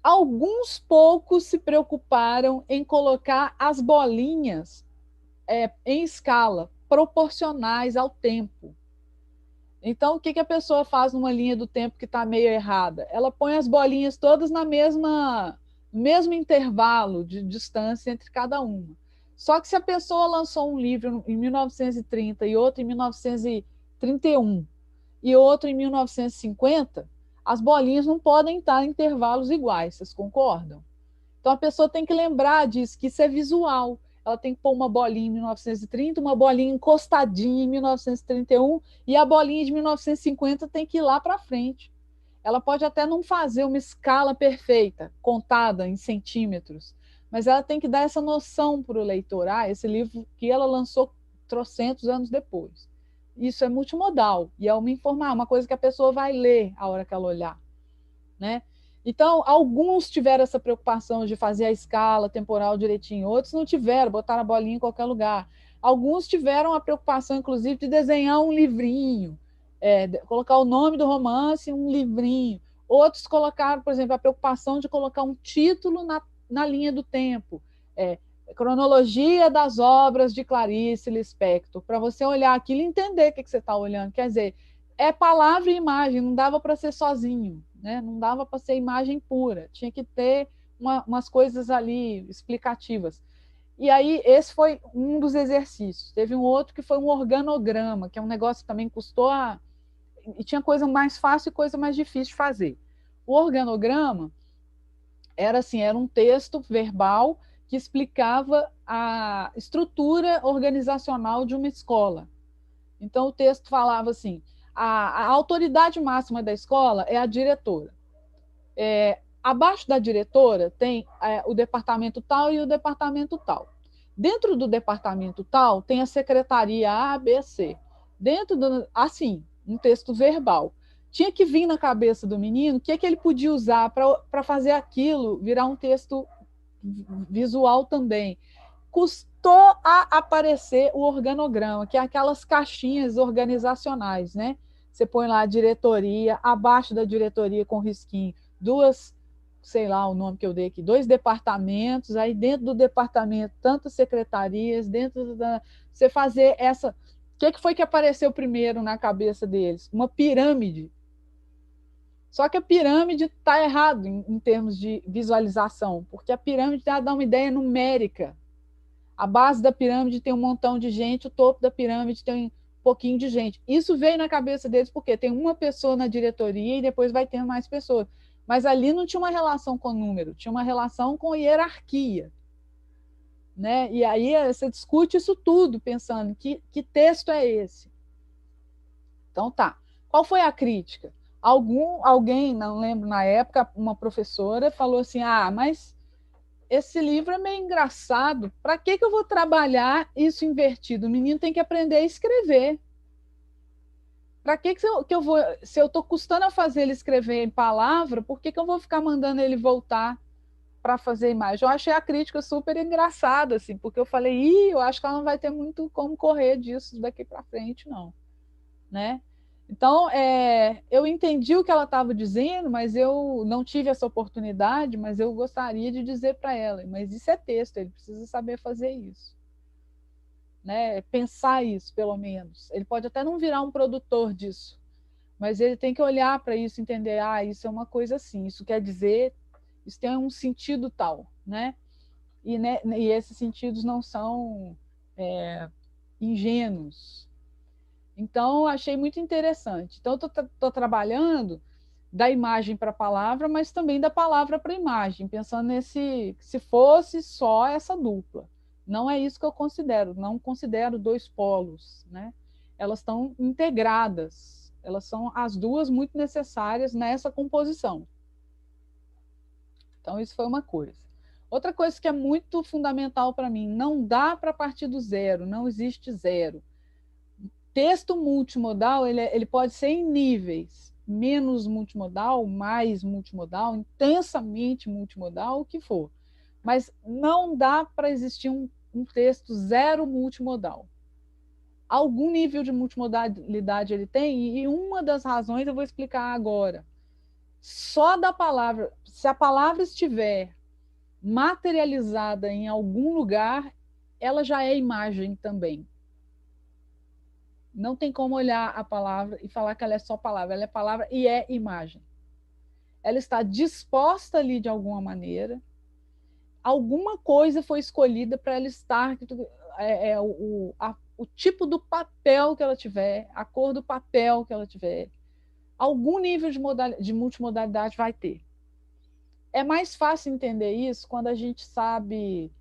Alguns poucos se preocuparam em colocar as bolinhas em escala, proporcionais ao tempo. Então, o que a pessoa faz numa linha do tempo que está meio errada? Ela põe as bolinhas todas no mesmo intervalo de distância entre cada uma. Só que se a pessoa lançou um livro em 1930 e outro em 1931 e outro em 1950, as bolinhas não podem estar em intervalos iguais, vocês concordam? Então a pessoa tem que lembrar disso, que isso é visual. Ela tem que pôr uma bolinha em 1930, uma bolinha encostadinha em 1931 e a bolinha de 1950 tem que ir lá para frente. Ela pode até não fazer uma escala perfeita, contada em centímetros, mas ela tem que dar essa noção para o leitor. Esse livro que ela lançou trocentos anos depois. Isso é multimodal e é uma coisa que a pessoa vai ler a hora que ela olhar. Né? Então, alguns tiveram essa preocupação de fazer a escala temporal direitinho, outros não tiveram, botaram a bolinha em qualquer lugar. Alguns tiveram a preocupação, inclusive, de desenhar um livrinho, colocar o nome do romance em um livrinho. Outros colocaram, por exemplo, a preocupação de colocar um título na linha do tempo. Cronologia das obras de Clarice Lispector, para você olhar aquilo e entender o que você está olhando. Quer dizer, é palavra e imagem, não dava para ser sozinho. Né? Não dava para ser imagem pura, tinha que ter umas coisas ali explicativas. E aí, esse foi um dos exercícios. Teve um outro que foi um organograma, que é um negócio que também custou e tinha coisa mais fácil e coisa mais difícil de fazer. O organograma era assim, era um texto verbal que explicava a estrutura organizacional de uma escola. Então, o texto falava assim, a autoridade máxima da escola é a diretora. Abaixo da diretora tem o departamento tal e o departamento tal. Dentro do departamento tal tem a secretaria A, B, C. Assim, um texto verbal. Tinha que vir na cabeça do menino o que ele podia usar para fazer aquilo virar um texto visual também. Custou a aparecer o organograma, que é aquelas caixinhas organizacionais, né? Você põe lá a diretoria, abaixo da diretoria com risquinho, sei lá o nome que eu dei aqui, 2 departamentos, aí dentro do departamento, tantas secretarias, você fazer essa... O que foi que apareceu primeiro na cabeça deles? Uma pirâmide. Só que a pirâmide está errado em termos de visualização, porque a pirâmide dá uma ideia numérica. A base da pirâmide tem um montão de gente, o topo da pirâmide tem pouquinho de gente. Isso veio na cabeça deles porque tem uma pessoa na diretoria e depois vai ter mais pessoas. Mas ali não tinha uma relação com número, tinha uma relação com hierarquia. Né? E aí você discute isso tudo, pensando que texto é esse? Então tá. Qual foi a crítica? Alguém, não lembro na época, uma professora falou assim: mas esse livro é meio engraçado, para que eu vou trabalhar isso invertido? O menino tem que aprender a escrever. Para que eu vou, se eu estou custando a fazer ele escrever em palavra, por que eu vou ficar mandando ele voltar para fazer imagem? Eu achei a crítica super engraçada, assim, porque eu falei, eu acho que ela não vai ter muito como correr disso daqui para frente, não. Né? Então, eu entendi o que ela estava dizendo, mas eu não tive essa oportunidade, mas eu gostaria de dizer para ela, mas isso é texto, ele precisa saber fazer isso. Né? Pensar isso, pelo menos. Ele pode até não virar um produtor disso, mas ele tem que olhar para isso e entender, isso é uma coisa assim, isso quer dizer, isso tem um sentido tal, né? E esses sentidos não são ingênuos. Então, achei muito interessante. Então, estou trabalhando da imagem para a palavra, mas também da palavra para a imagem, pensando se fosse só essa dupla. Não é isso que eu considero, não considero dois polos, né? Elas estão integradas, elas são as duas muito necessárias nessa composição. Então, isso foi uma coisa. Outra coisa que é muito fundamental para mim, não dá para partir do zero, não existe zero. Texto multimodal, ele pode ser em níveis, menos multimodal, mais multimodal, intensamente multimodal, o que for. Mas não dá para existir um texto zero multimodal. Algum nível de multimodalidade ele tem, e uma das razões eu vou explicar agora. Só da palavra, se a palavra estiver materializada em algum lugar, ela já é imagem também. Não tem como olhar a palavra e falar que ela é só palavra, ela é palavra e é imagem. Ela está disposta ali de alguma maneira, alguma coisa foi escolhida para ela estar, o tipo do papel que ela tiver, a cor do papel que ela tiver, algum nível de multimodalidade vai ter. É mais fácil entender isso quando a gente sabe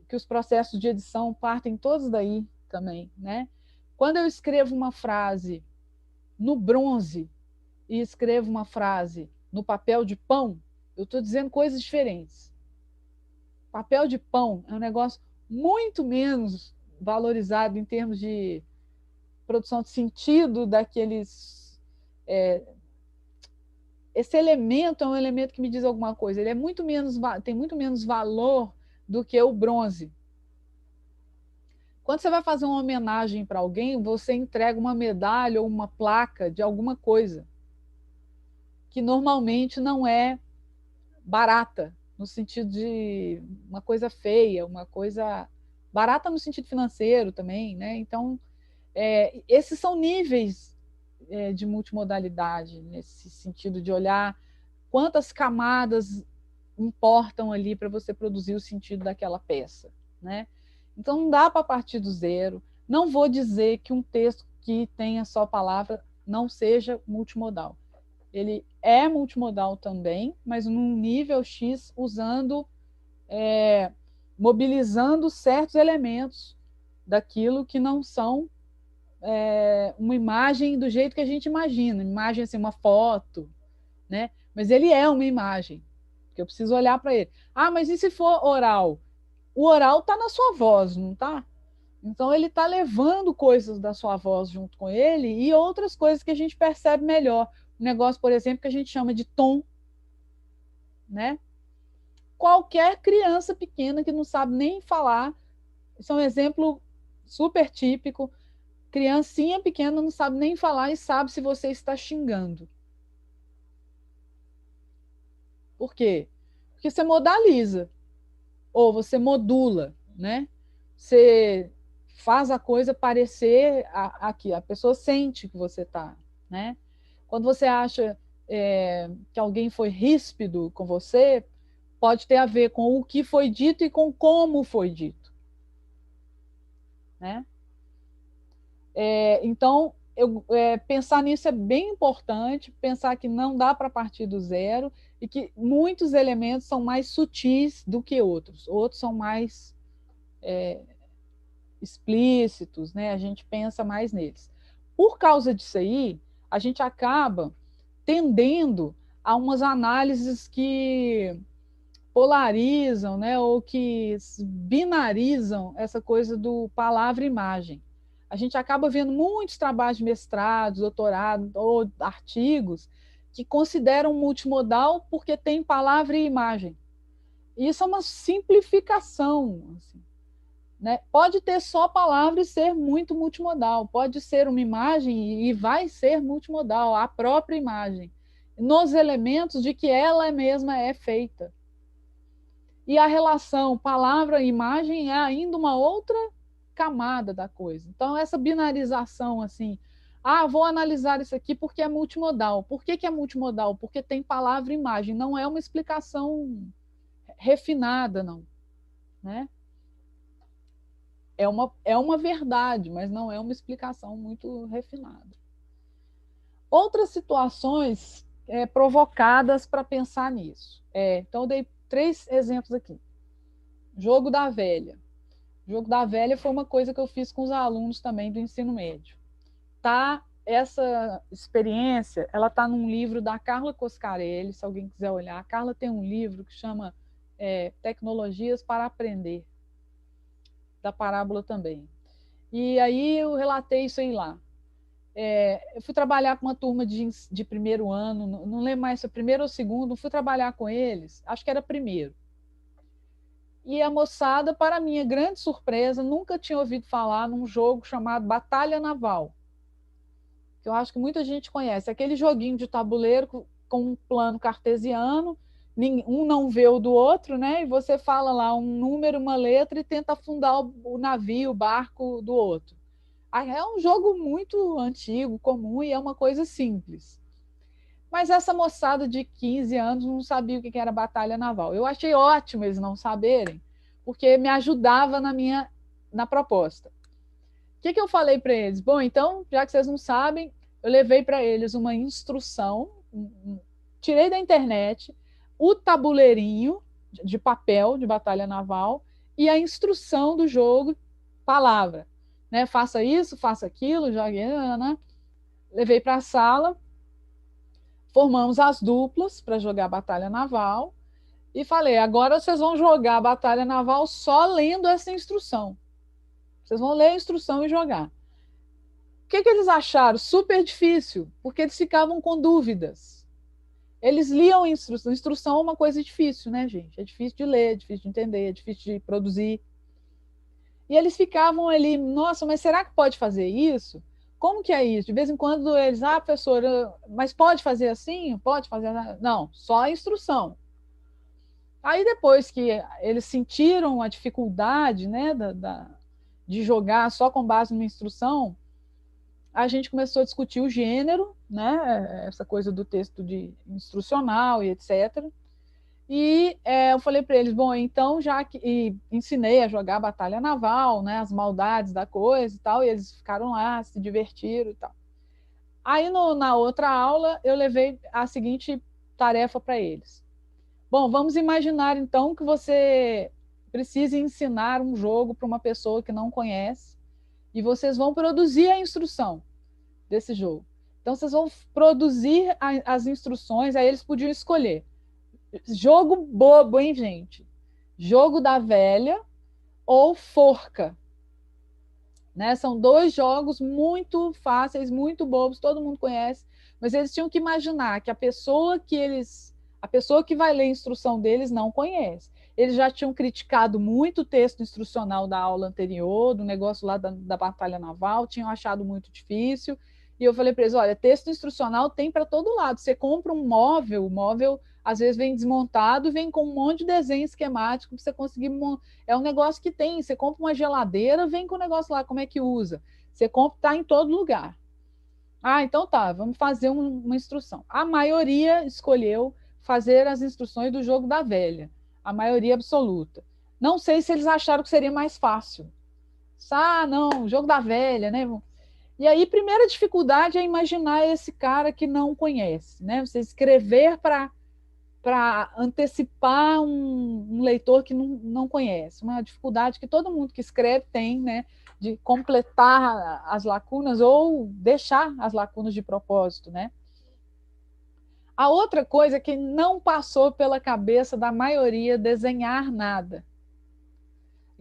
que os processos de edição partem todos daí também, né? Quando eu escrevo uma frase no bronze e escrevo uma frase no papel de pão, eu estou dizendo coisas diferentes. Papel de pão é um negócio muito menos valorizado em termos de produção de sentido daqueles... esse elemento é um elemento que me diz alguma coisa. Ele é muito menos, tem muito menos valor do que o bronze. Quando você vai fazer uma homenagem para alguém, você entrega uma medalha ou uma placa de alguma coisa que normalmente não é barata, no sentido de uma coisa feia, uma coisa barata no sentido financeiro também, né? Então, esses são níveis de multimodalidade, nesse sentido de olhar quantas camadas importam ali para você produzir o sentido daquela peça, né? Então, não dá para partir do zero. Não vou dizer que um texto que tenha só palavra não seja multimodal. Ele é multimodal também, mas num nível X, mobilizando certos elementos daquilo que não são uma imagem do jeito que a gente imagina. Imagem assim, uma foto, né? Mas ele é uma imagem, porque eu preciso olhar para ele. Mas e se for oral? O oral está na sua voz, não está? Então, ele está levando coisas da sua voz junto com ele e outras coisas que a gente percebe melhor. Um negócio, por exemplo, que a gente chama de tom, né? Qualquer criança pequena que não sabe nem falar, isso é um exemplo super típico. Criancinha pequena não sabe nem falar e sabe se você está xingando. Por quê? Porque você modaliza, ou você modula, né? Você faz a coisa parecer aqui, a pessoa sente que você está, né? Quando você acha que alguém foi ríspido com você, pode ter a ver com o que foi dito e com como foi dito, né? Então, pensar nisso é bem importante, pensar que não dá para partir do zero e que muitos elementos são mais sutis do que outros são mais explícitos, né? A gente pensa mais neles. Por causa disso aí, a gente acaba tendendo a umas análises que polarizam, né? Ou que binarizam essa coisa do palavra e imagem. A gente acaba vendo muitos trabalhos de mestrado, doutorado ou artigos que consideram multimodal porque tem palavra e imagem. Isso é uma simplificação. Assim, né? Pode ter só palavra e ser muito multimodal, pode ser uma imagem e vai ser multimodal, a própria imagem, nos elementos de que ela mesma é feita. E a relação palavra e imagem é ainda uma outra camada da coisa. Então, essa binarização, assim, vou analisar isso aqui porque é multimodal. Por que é multimodal? Porque tem palavra e imagem. Não é uma explicação refinada, não. Né? É uma verdade, mas não é uma explicação muito refinada. Outras situações provocadas para pensar nisso. Então, eu dei 3 exemplos aqui. Jogo da velha. Jogo da velha foi uma coisa que eu fiz com os alunos também do ensino médio. Essa experiência, ela está num livro da Carla Coscarelli, se alguém quiser olhar. A Carla tem um livro que chama Tecnologias para Aprender, da Parábola também. E aí eu relatei isso aí lá. Eu fui trabalhar com uma turma de primeiro ano, não lembro mais se é primeiro ou segundo, fui trabalhar com eles, acho que era primeiro. E a moçada, para minha grande surpresa, nunca tinha ouvido falar num jogo chamado Batalha Naval, que eu acho que muita gente conhece. Aquele joguinho de tabuleiro com um plano cartesiano, um não vê o do outro, né? E você fala lá um número, uma letra e tenta afundar o navio, o barco do outro. É um jogo muito antigo, comum, e é uma coisa simples. Mas essa moçada de 15 anos não sabia o que era batalha naval. Eu achei ótimo eles não saberem, porque me ajudava na proposta. O que eu falei para eles? Bom, então, já que vocês não sabem, eu levei para eles uma instrução, tirei da internet o tabuleirinho de papel de batalha naval e a instrução do jogo, palavra. Né? Faça isso, faça aquilo, jogue, né? Levei para a sala, formamos as duplas para jogar batalha naval e falei, agora vocês vão jogar a batalha naval só lendo essa instrução. Vocês vão ler a instrução e jogar. O que eles acharam? Super difícil, porque eles ficavam com dúvidas. Eles liam a instrução. Instrução é uma coisa difícil, né, gente? É difícil de ler, é difícil de entender, é difícil de produzir. E eles ficavam ali, nossa, mas será que pode fazer isso? Como que é isso? De vez em quando eles, professora, mas pode fazer assim? Pode fazer assim? Não, só a instrução. Aí depois que eles sentiram a dificuldade, né, de jogar só com base numa instrução, a gente começou a discutir o gênero, né, essa coisa do texto instrucional e etc. E eu falei para eles, bom, então ensinei a jogar batalha naval, né, as maldades da coisa e tal, e eles ficaram lá, se divertiram e tal. Aí na outra aula eu levei a seguinte tarefa para eles. Bom, vamos imaginar então que você precisa ensinar um jogo para uma pessoa que não conhece e vocês vão produzir a instrução desse jogo. Então vocês vão produzir as instruções, aí eles podiam escolher. Jogo bobo, hein, gente? Jogo da velha ou forca. Né? São 2 jogos muito fáceis, muito bobos, todo mundo conhece, mas eles tinham que imaginar que a pessoa que vai ler a instrução deles não conhece. Eles já tinham criticado muito o texto instrucional da aula anterior, do negócio lá da batalha naval, tinham achado muito difícil, e eu falei para eles, olha, texto instrucional tem para todo lado, você compra um móvel, o móvel às vezes vem desmontado, vem com um monte de desenho esquemático para você conseguir... É um negócio que tem, você compra uma geladeira, vem com o negócio lá, como é que usa? Você compra, está em todo lugar. Então tá, vamos fazer uma instrução. A maioria escolheu fazer as instruções do jogo da velha, a maioria absoluta. Não sei se eles acharam que seria mais fácil. Não, jogo da velha, né? E aí, primeira dificuldade é imaginar esse cara que não conhece, né? Você escrever para antecipar um leitor que não conhece. Uma dificuldade que todo mundo que escreve tem, né? De completar as lacunas ou deixar as lacunas de propósito, né? A outra coisa é que não passou pela cabeça da maioria desenhar nada.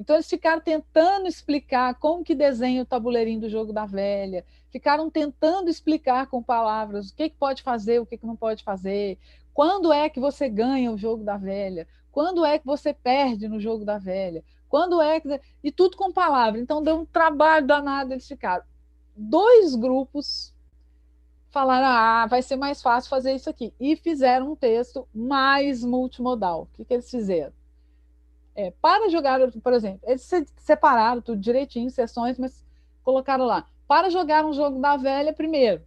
Então, eles ficaram tentando explicar como que desenha o tabuleirinho do jogo da velha, ficaram tentando explicar com palavras o que pode fazer, o que não pode fazer, quando é que você ganha o jogo da velha, quando é que você perde no jogo da velha, quando é que... E tudo com palavras. Então, deu um trabalho danado, eles ficaram. 2 grupos falaram, vai ser mais fácil fazer isso aqui. E fizeram um texto mais multimodal. O que eles fizeram? Para jogar, por exemplo, eles separaram tudo direitinho, sessões, mas colocaram lá, para jogar um jogo da velha, primeiro,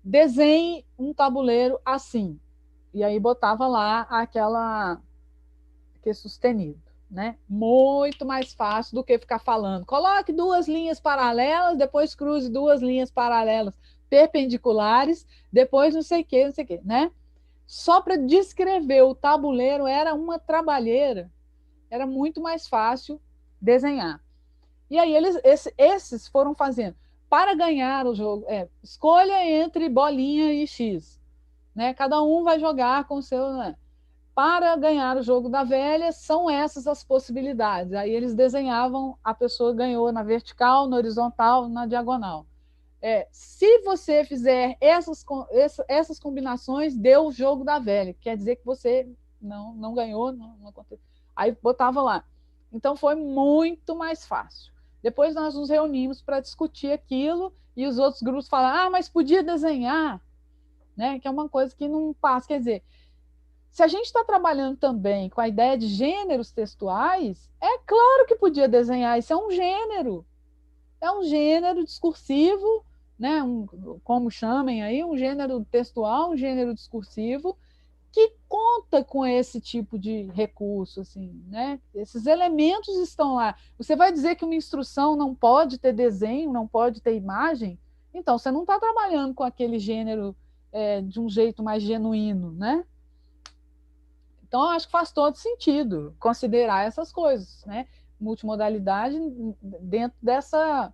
desenhe um tabuleiro assim. E aí botava lá aquele sustenido, né? Muito mais fácil do que ficar falando. Coloque 2 linhas paralelas, depois cruze 2 linhas paralelas perpendiculares, depois não sei o que, né? Só para descrever o tabuleiro era uma trabalheira. Era muito mais fácil desenhar. E aí esses foram fazendo. Para ganhar o jogo, escolha entre bolinha e X. Né? Cada um vai jogar com o seu... Né? Para ganhar o jogo da velha, são essas as possibilidades. Aí eles desenhavam, a pessoa ganhou na vertical, na horizontal, na diagonal. Se você fizer essas combinações, deu o jogo da velha. Quer dizer que você não ganhou, não aconteceu. Aí botava lá. Então foi muito mais fácil. Depois nós nos reunimos para discutir aquilo e os outros grupos falaram, mas podia desenhar, né? Que é uma coisa que não passa. Quer dizer, se a gente está trabalhando também com a ideia de gêneros textuais, é claro que podia desenhar, isso é um gênero discursivo, né? Como chamem aí, um gênero textual, um gênero discursivo, que conta com esse tipo de recurso, assim, né? Esses elementos estão lá. Você vai dizer que uma instrução não pode ter desenho, não pode ter imagem? Então, você não está trabalhando com aquele gênero de um jeito mais genuíno, né? Então, eu acho que faz todo sentido considerar essas coisas, né? Multimodalidade dentro dessa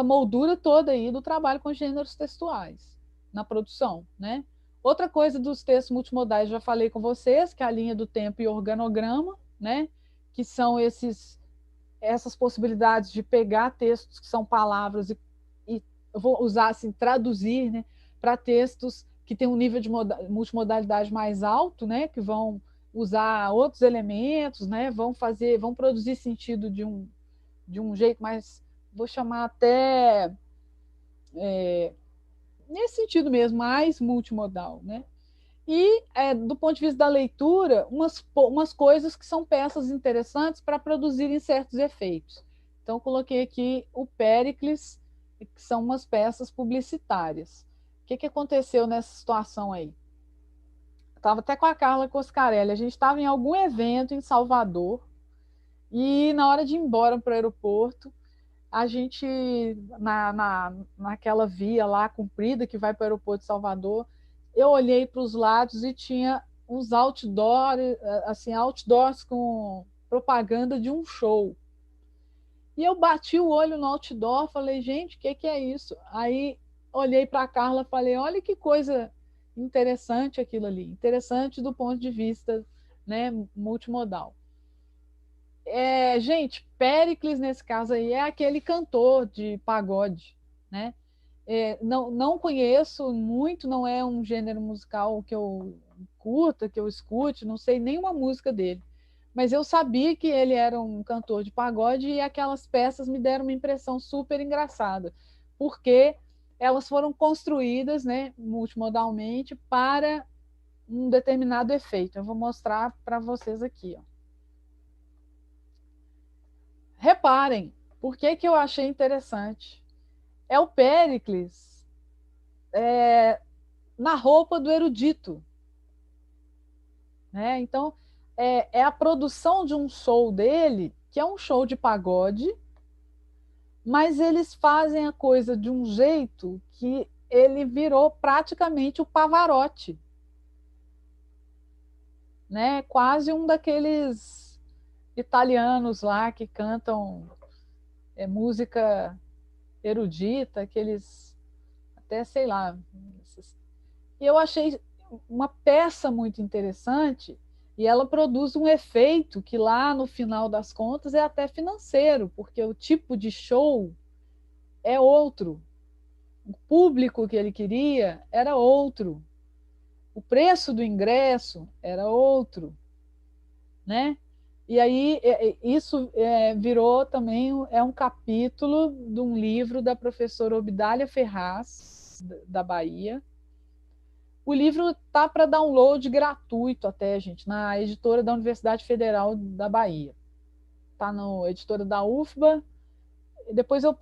moldura toda aí do trabalho com gêneros textuais na produção, né? Outra coisa dos textos multimodais, já falei com vocês, que é a linha do tempo e organograma, né? Que são essas possibilidades de pegar textos que são palavras e eu vou usar assim, traduzir, né? Para textos que têm um nível de multimodalidade mais alto, né? Que vão usar outros elementos, né? Vão produzir sentido de um jeito mais, vou chamar até nesse sentido mesmo, mais multimodal, né? E, do ponto de vista da leitura, umas coisas que são peças interessantes para produzirem certos efeitos. Então, eu coloquei aqui o Péricles, que são umas peças publicitárias. O que aconteceu nessa situação aí? Estava até com a Carla Coscarelli, a gente estava em algum evento em Salvador, e na hora de ir embora para o aeroporto, a gente, naquela via lá comprida que vai para o aeroporto de Salvador, eu olhei para os lados e tinha uns outdoors com propaganda de um show. E eu bati o olho no outdoor, falei, gente, o que é isso? Aí olhei para a Carla e falei, olha que coisa interessante aquilo ali. Interessante do ponto de vista, né, multimodal. Gente, Péricles, nesse caso aí, é aquele cantor de pagode, né? Não conheço muito, não é um gênero musical que eu curta, que eu escute, não sei nenhuma música dele. Mas eu sabia que ele era um cantor de pagode e aquelas peças me deram uma impressão super engraçada, porque elas foram construídas, né, multimodalmente para um determinado efeito. Eu vou mostrar para vocês aqui, ó. Reparem, por que eu achei interessante? É o Péricles na roupa do erudito. Né? Então, é a produção de um show dele, que é um show de pagode, mas eles fazem a coisa de um jeito que ele virou praticamente o Pavarotti, né? Quase um daqueles italianos lá que cantam música erudita, aqueles até sei lá. E eu achei uma peça muito interessante, e ela produz um efeito que lá no final das contas é até financeiro, porque o tipo de show é outro, o público que ele queria era outro, o preço do ingresso era outro, né? E aí isso virou também um capítulo de um livro da professora Obdália Ferraz, da Bahia. O livro está para download gratuito até, gente, na editora da Universidade Federal da Bahia. Está na editora da UFBA. Depois eu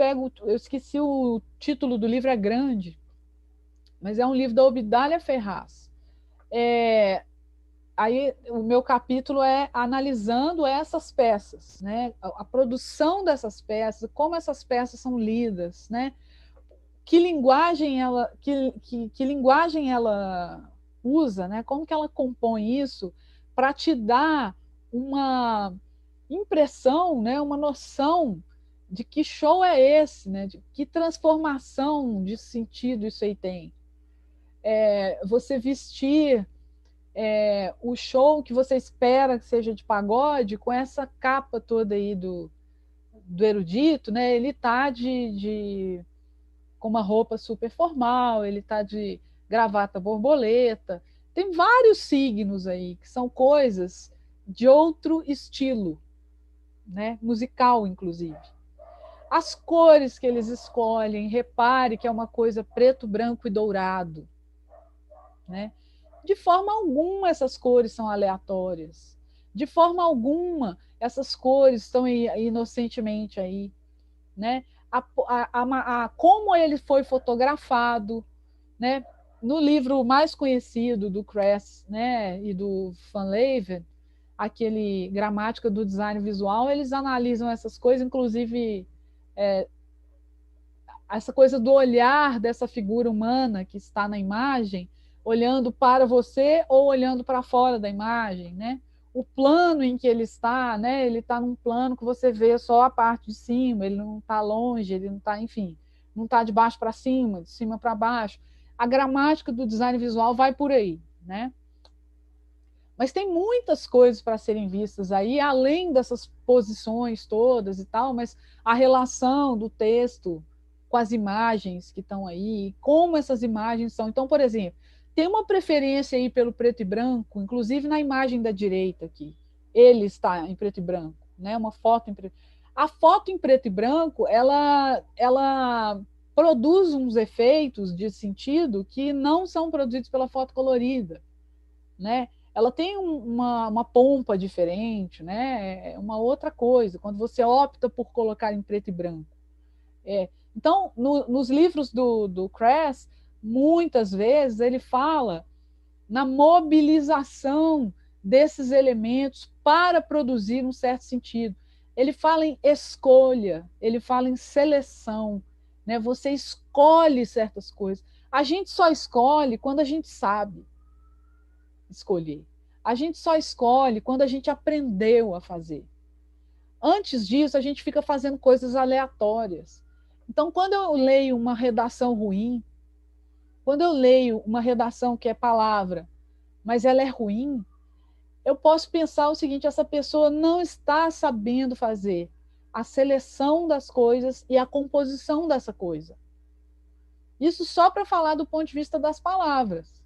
esqueci o título do livro, é grande, mas é um livro da Obdália Ferraz. Aí o meu capítulo é analisando essas peças, né? A produção dessas peças, como essas peças são lidas, né? Que linguagem ela usa, né? Como que ela compõe isso para te dar uma impressão, né? Uma noção de que show é esse, né? De que transformação de sentido isso aí tem. Você vestir o show que você espera que seja de pagode com essa capa toda aí do erudito, né? Ele está com uma roupa super formal, ele está de gravata borboleta. Tem vários signos aí que são coisas de outro estilo, né? Musical, inclusive. As cores que eles escolhem, repare que é uma coisa preto, branco e dourado, né? De forma alguma essas cores são aleatórias. De forma alguma essas cores estão inocentemente aí, né? Como ele foi fotografado, né? No livro mais conhecido do Kress, né, e do Van Leeuwen, aquele Gramática do Design Visual, eles analisam essas coisas, inclusive essa coisa do olhar dessa figura humana que está na imagem, olhando para você ou olhando para fora da imagem, né? O plano em que ele está, né? Ele está num plano que você vê só a parte de cima, ele não está longe, ele não está, enfim, não está de baixo para cima, de cima para baixo. A gramática do design visual vai por aí, né? Mas tem muitas coisas para serem vistas aí, além dessas posições todas e tal, mas a relação do texto com as imagens que estão aí, como essas imagens são. Então, por exemplo, tem uma preferência aí pelo preto e branco, inclusive na imagem da direita aqui. Ele está em preto e branco, né? Uma foto em preto. A foto em preto e branco, ela produz uns efeitos de sentido que não são produzidos pela foto colorida, né? Ela tem uma pompa diferente, né? É uma outra coisa, quando você opta por colocar em preto e branco. Então, nos livros do Kress, muitas vezes ele fala na mobilização desses elementos para produzir um certo sentido. Ele fala em escolha, ele fala em seleção, né? Você escolhe certas coisas. A gente só escolhe quando a gente sabe escolher. A gente só escolhe quando a gente aprendeu a fazer. Antes disso, a gente fica fazendo coisas aleatórias. Então, quando eu leio uma redação ruim, quando eu leio uma redação que é palavra, mas ela é ruim, eu posso pensar o seguinte: essa pessoa não está sabendo fazer a seleção das coisas e a composição dessa coisa. Isso só para falar do ponto de vista das palavras,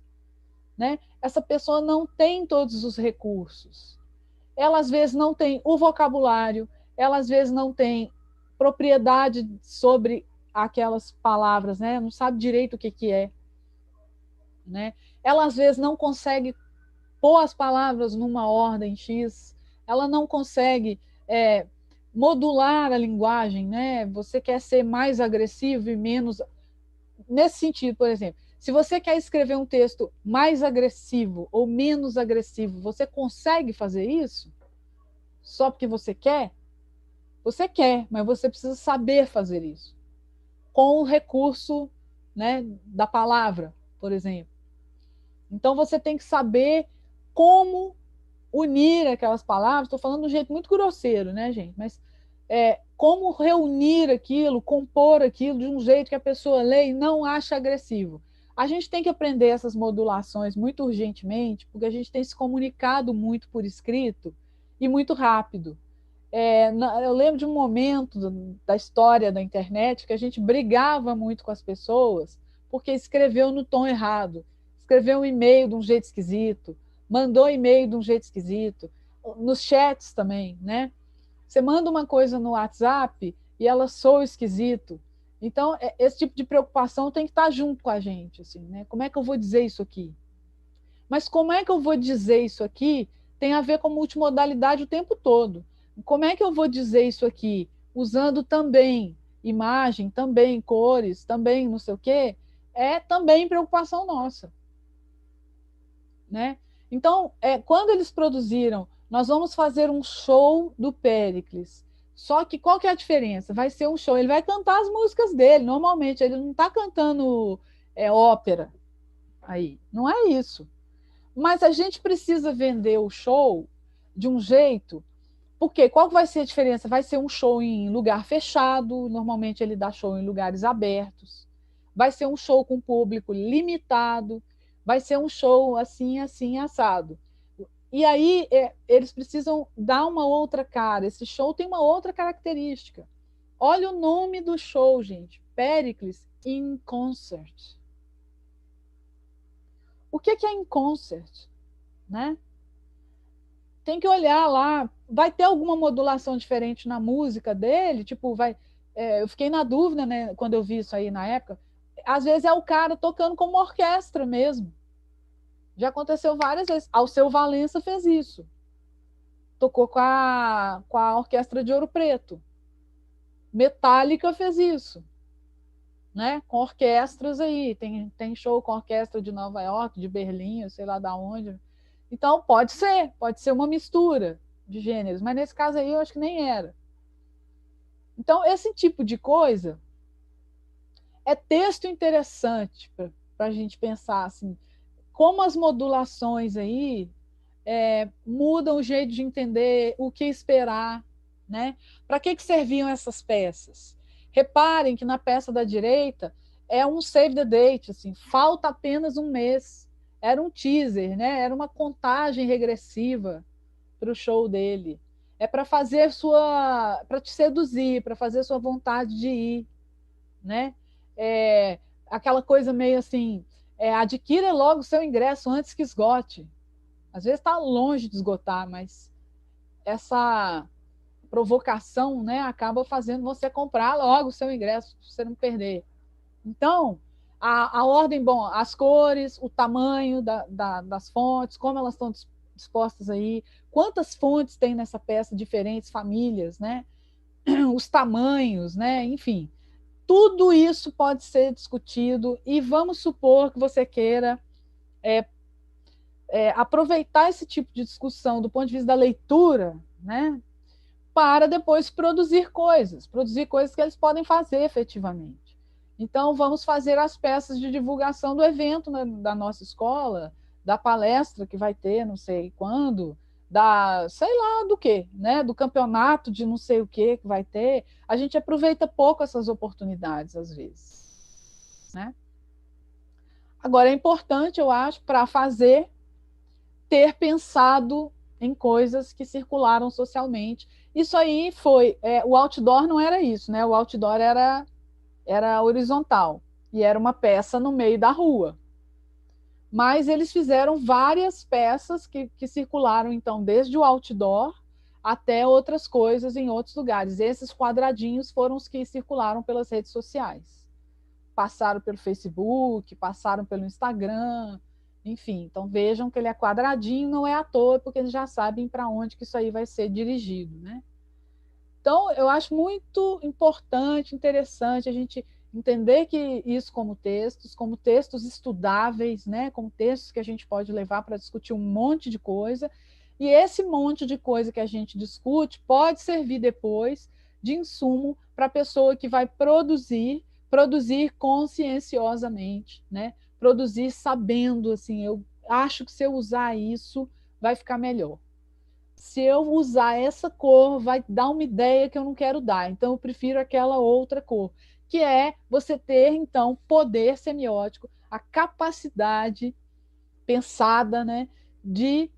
né? Essa pessoa não tem todos os recursos. Ela, às vezes, não tem o vocabulário, ela, às vezes, não tem propriedade sobre aquelas palavras, né? Não sabe direito o que é, né? Ela, às vezes, não consegue pôr as palavras numa ordem X, ela não consegue modular a linguagem, né? Você quer ser mais agressivo e menos... Nesse sentido, por exemplo, se você quer escrever um texto mais agressivo ou menos agressivo, você consegue fazer isso? Só porque você quer? Você quer, mas você precisa saber fazer isso. Com o recurso, né, da palavra, por exemplo. Então, você tem que saber como unir aquelas palavras. Estou falando de um jeito muito grosseiro, né, gente? Mas como reunir aquilo, compor aquilo de um jeito que a pessoa lê e não acha agressivo. A gente tem que aprender essas modulações muito urgentemente, porque a gente tem se comunicado muito por escrito e muito rápido. Eu lembro de um momento da história da internet que a gente brigava muito com as pessoas porque escreveu no tom errado, escreveu um e-mail de um jeito esquisito, mandou e-mail de um jeito esquisito, nos chats também, né? Você manda uma coisa no WhatsApp e ela soa esquisito. Então, esse tipo de preocupação tem que estar junto com a gente, assim, né? Como é que eu vou dizer isso aqui? Mas como é que eu vou dizer isso aqui tem a ver com multimodalidade o tempo todo. Como é que eu vou dizer isso aqui? Usando também imagem, também cores, também não sei o quê, é também preocupação nossa. Né? Então, quando eles produziram, nós vamos fazer um show do Péricles. Só que qual que é a diferença? Vai ser um show, ele vai cantar as músicas dele, normalmente, ele não está cantando ópera aí, não é isso. Mas a gente precisa vender o show de um jeito, porque qual vai ser a diferença? Vai ser um show em lugar fechado, normalmente ele dá show em lugares abertos, vai ser um show com público limitado, vai ser um show assim, assim, assado. E aí eles precisam dar uma outra cara, esse show tem uma outra característica. Olha o nome do show, gente, Péricles in Concert. O que é in concert? Né? Tem que olhar lá, vai ter alguma modulação diferente na música dele, tipo, eu fiquei na dúvida, né, quando eu vi isso aí na época, às vezes é o cara tocando como orquestra mesmo. Já aconteceu várias vezes. Alceu Valença fez isso. Tocou com a Orquestra de Ouro Preto. Metallica fez isso. Né? Com orquestras aí. Tem show com orquestra de Nova York, de Berlim, sei lá da onde. Então, pode ser uma mistura de gêneros, mas nesse caso aí eu acho que nem era. Então, esse tipo de coisa é texto interessante para a gente pensar assim, como as modulações aí mudam o jeito de entender o que esperar, né? Para que serviam essas peças? Reparem que na peça da direita é um save the date, assim, falta apenas um mês. Era um teaser, né? Era uma contagem regressiva para o show dele. É para fazer para te seduzir, para fazer sua vontade de ir, né? Aquela coisa meio assim, adquira logo o seu ingresso antes que esgote. Às vezes está longe de esgotar, mas essa provocação, né, acaba fazendo você comprar logo o seu ingresso, para você não perder. Então, a ordem, bom, as cores, o tamanho das fontes, como elas estão dispostas aí, quantas fontes tem nessa peça, diferentes famílias, né? Os tamanhos, né? Enfim, tudo isso pode ser discutido e vamos supor que você queira aproveitar esse tipo de discussão do ponto de vista da leitura, né? Para depois produzir coisas que eles podem fazer efetivamente. Então, vamos fazer as peças de divulgação do evento da nossa escola, da palestra que vai ter, não sei quando, sei lá do quê, né? Do campeonato de não sei o que vai ter. A gente aproveita pouco essas oportunidades, às vezes. Né? Agora, é importante, eu acho, para fazer, ter pensado em coisas que circularam socialmente. Isso aí foi... o outdoor não era isso, né? O outdoor era horizontal e era uma peça no meio da rua. Mas eles fizeram várias peças que circularam, então, desde o outdoor até outras coisas em outros lugares. Esses quadradinhos foram os que circularam pelas redes sociais. Passaram pelo Facebook, passaram pelo Instagram, enfim. Então, vejam que ele é quadradinho, não é à toa, porque eles já sabem para onde que isso aí vai ser dirigido, né? Então, eu acho muito importante, interessante a gente entender que isso como textos estudáveis, né? Como textos que a gente pode levar para discutir um monte de coisa, e esse monte de coisa que a gente discute pode servir depois de insumo para a pessoa que vai produzir conscienciosamente, né? Produzir sabendo, assim, eu acho que se eu usar isso, vai ficar melhor. Se eu usar essa cor, vai dar uma ideia que eu não quero dar, então eu prefiro aquela outra cor, que é você ter, então, poder semiótico, a capacidade pensada, né, de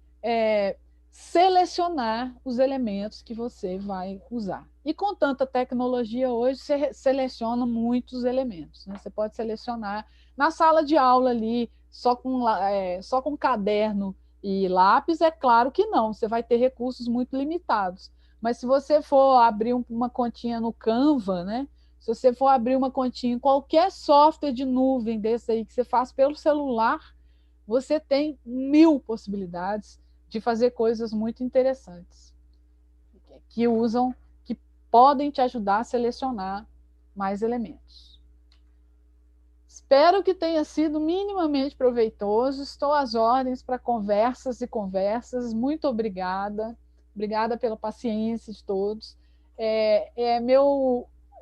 selecionar os elementos que você vai usar. E com tanta tecnologia hoje, você seleciona muitos elementos, né? Você pode selecionar na sala de aula ali, só com caderno e lápis, é claro que não, você vai ter recursos muito limitados. Mas se você for abrir uma continha no Canva, né? Se você for abrir uma continha em qualquer software de nuvem desse aí que você faz pelo celular, você tem 1000 possibilidades de fazer coisas muito interessantes que podem te ajudar a selecionar mais elementos. Espero que tenha sido minimamente proveitoso. Estou às ordens para conversas e conversas. Muito obrigada. Obrigada pela paciência de todos.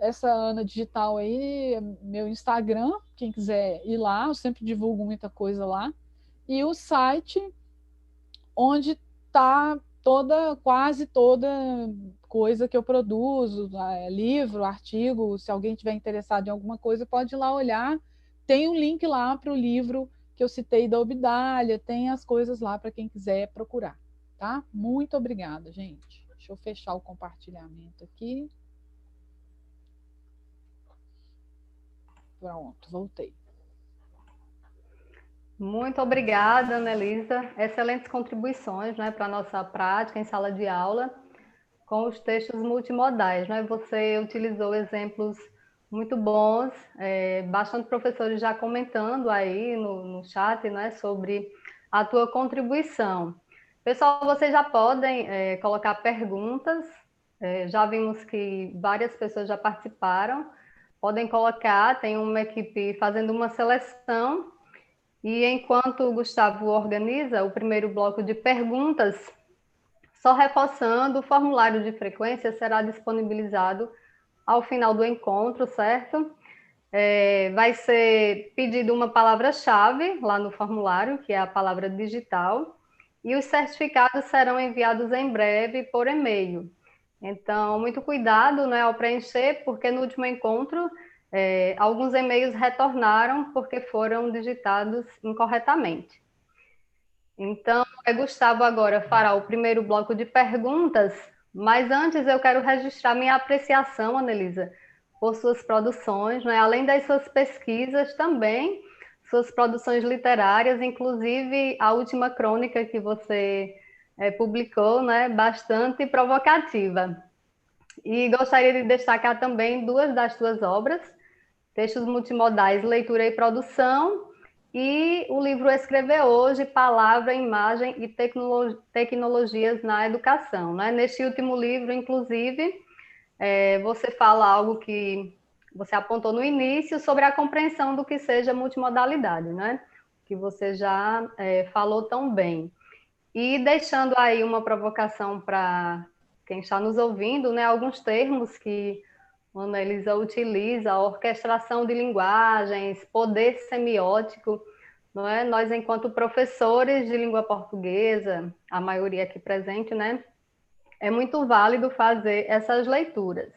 Essa Ana Digital aí, meu Instagram, quem quiser ir lá, eu sempre divulgo muita coisa lá. E o site onde está quase toda coisa que eu produzo, livro, artigo, se alguém tiver interessado em alguma coisa, pode ir lá olhar. Tem um link lá para o livro que eu citei da Obdália, tem as coisas lá para quem quiser procurar. Tá? Muito obrigada, gente. Deixa eu fechar o compartilhamento aqui. Pronto, voltei. Muito obrigada, Annelisa. Excelentes contribuições, né, para a nossa prática em sala de aula com os textos multimodais, né? Você utilizou exemplos muito bons, bastante professores já comentando aí no chat, né, sobre a tua contribuição. Pessoal, vocês já podem colocar perguntas, já vimos que várias pessoas já participaram, podem colocar, tem uma equipe fazendo uma seleção. E enquanto o Gustavo organiza o primeiro bloco de perguntas, só reforçando, o formulário de frequência será disponibilizado ao final do encontro, certo? Vai ser pedido uma palavra-chave lá no formulário, que é a palavra digital, e os certificados serão enviados em breve por e-mail. Então, muito cuidado, né, ao preencher, porque no último encontro alguns e-mails retornaram porque foram digitados incorretamente. Então, Gustavo agora fará o primeiro bloco de perguntas, mas antes eu quero registrar minha apreciação, Annelisa, por suas produções, né? Além das suas pesquisas, também suas produções literárias, inclusive a última crônica que você publicou, né? Bastante provocativa. E gostaria de destacar também 2 das suas obras, Textos Multimodais, Leitura e Produção, e o livro Escrever Hoje, Palavra, Imagem e Tecnologias na Educação. Né? Neste último livro, inclusive, você fala algo que você apontou no início sobre a compreensão do que seja multimodalidade, né? Que você já falou tão bem. E deixando aí uma provocação para quem está nos ouvindo, né? Alguns termos que a Annelisa utiliza, orquestração de linguagens, poder semiótico, não é? Nós, enquanto professores de língua portuguesa, a maioria aqui presente, né? É muito válido fazer essas leituras.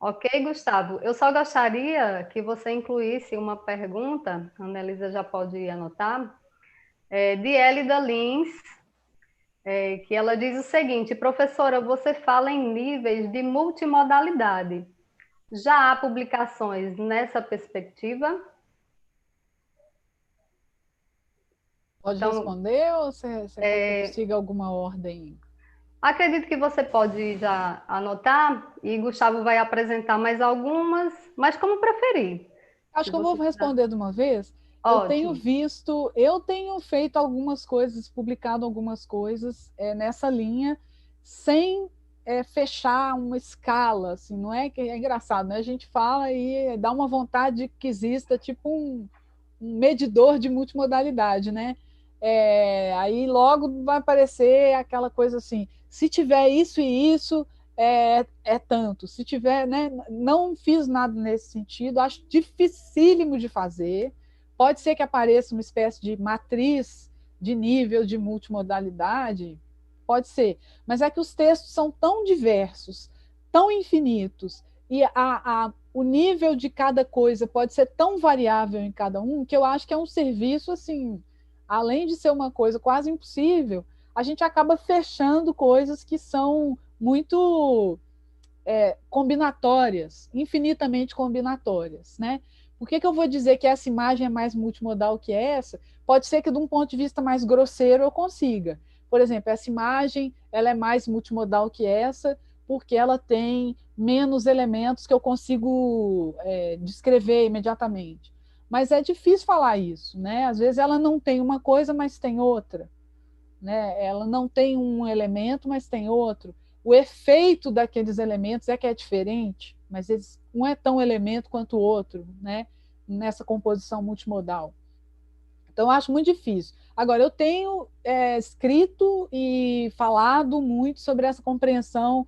Ok, Gustavo? Eu só gostaria que você incluísse uma pergunta, a Annelisa já pode anotar, de Elida Lins, que ela diz o seguinte: professora, você fala em níveis de multimodalidade. Já há publicações nessa perspectiva? Pode responder ou você quer que eu siga alguma ordem? Acredito que você pode já anotar e Gustavo vai apresentar mais algumas, mas como preferir. Acho que eu vou responder de uma vez. Ótimo. Eu tenho feito algumas coisas, publicado algumas coisas nessa linha, sem fechar uma escala, assim, não é que é engraçado, né? A gente fala e dá uma vontade que exista tipo um medidor de multimodalidade, né? Aí logo vai aparecer aquela coisa assim, se tiver isso e isso, é tanto. Se tiver, né, não fiz nada nesse sentido, acho dificílimo de fazer. Pode ser que apareça uma espécie de matriz de nível de multimodalidade, pode ser, mas é que os textos são tão diversos, tão infinitos, e o nível de cada coisa pode ser tão variável em cada um, que eu acho que é um serviço, assim, além de ser uma coisa quase impossível, a gente acaba fechando coisas que são muito combinatórias, infinitamente combinatórias, né? Por que eu vou dizer que essa imagem é mais multimodal que essa? Pode ser que, de um ponto de vista mais grosseiro, eu consiga. Por exemplo, essa imagem ela é mais multimodal que essa, porque ela tem menos elementos que eu consigo descrever imediatamente. Mas é difícil falar isso, né? Às vezes ela não tem uma coisa, mas tem outra, né? Ela não tem um elemento, mas tem outro. O efeito daqueles elementos é que é diferente, mas um é tão elemento quanto o outro, né? Nessa composição multimodal. Então, eu acho muito difícil. Agora, eu tenho escrito e falado muito sobre essa compreensão,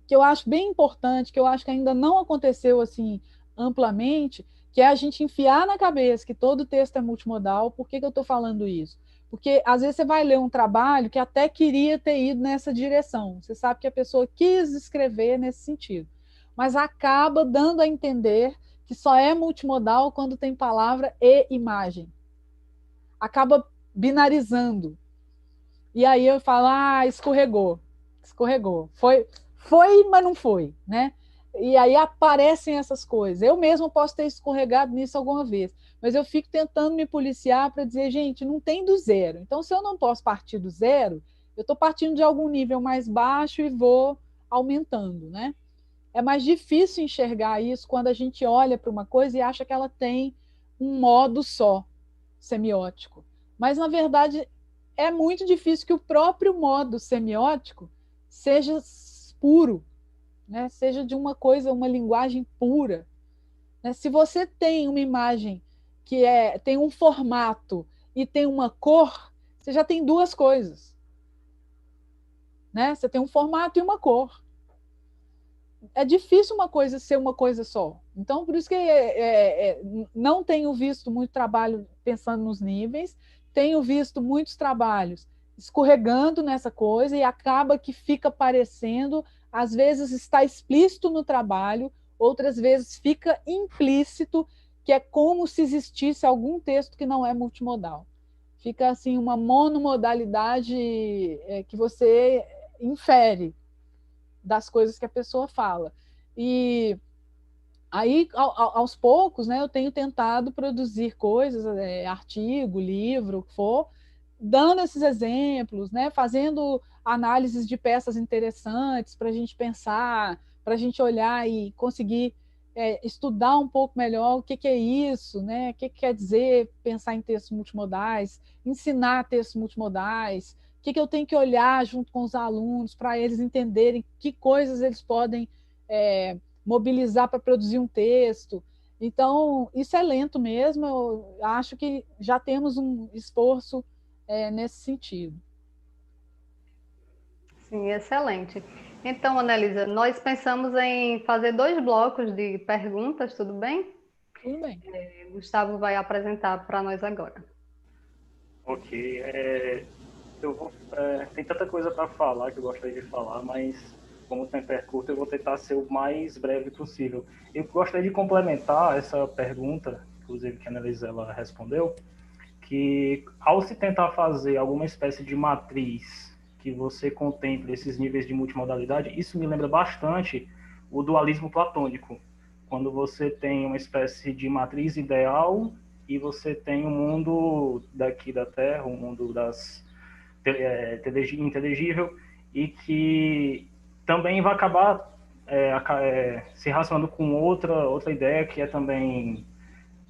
que eu acho bem importante, que eu acho que ainda não aconteceu assim amplamente, que é a gente enfiar na cabeça que todo texto é multimodal. Por que eu estou falando isso? Porque, às vezes, você vai ler um trabalho que até queria ter ido nessa direção. Você sabe que a pessoa quis escrever nesse sentido, mas acaba dando a entender que só é multimodal quando tem palavra e imagem. Acaba binarizando. E aí eu falo, escorregou. Foi, mas não foi, né? E aí aparecem essas coisas. Eu mesmo posso ter escorregado nisso alguma vez, mas eu fico tentando me policiar para dizer, gente, não tem do zero. Então, se eu não posso partir do zero, eu estou partindo de algum nível mais baixo e vou aumentando, né? É mais difícil enxergar isso quando a gente olha para uma coisa e acha que ela tem um modo só, semiótico. Mas, na verdade, é muito difícil que o próprio modo semiótico seja puro, né? Seja de uma coisa, uma linguagem pura. Né? Se você tem uma imagem que tem um formato e tem uma cor, você já tem duas coisas. Né? Você tem um formato e uma cor. É difícil uma coisa ser uma coisa só. Então, por isso que não tenho visto muito trabalho pensando nos níveis, tenho visto muitos trabalhos escorregando nessa coisa e acaba que fica parecendo, às vezes está explícito no trabalho, outras vezes fica implícito, que é como se existisse algum texto que não é multimodal. Fica assim uma monomodalidade que você infere das coisas que a pessoa fala. E aí, aos poucos, né, eu tenho tentado produzir coisas, artigo, livro, o que for, dando esses exemplos, né, fazendo análises de peças interessantes para a gente pensar, para a gente olhar e conseguir estudar um pouco melhor o que é isso, né, o que quer dizer pensar em textos multimodais, ensinar textos multimodais, o que eu tenho que olhar junto com os alunos para eles entenderem que coisas eles podem mobilizar para produzir um texto. Então, isso é lento mesmo, eu acho que já temos um esforço nesse sentido. Sim, excelente. Então, Anelisa, nós pensamos em fazer 2 blocos de perguntas, tudo bem? Tudo bem. Gustavo vai apresentar para nós agora. Ok. Tem tanta coisa para falar que eu gostaria de falar, mas como o tempo é curto, eu vou tentar ser o mais breve possível. Eu gostaria de complementar essa pergunta, inclusive que a Anelisa ela respondeu, que ao se tentar fazer alguma espécie de matriz que você contemple esses níveis de multimodalidade, isso me lembra bastante o dualismo platônico, quando você tem uma espécie de matriz ideal e você tem um mundo daqui da Terra, um mundo inteligível, e que também vai acabar se relacionando com outra ideia que é também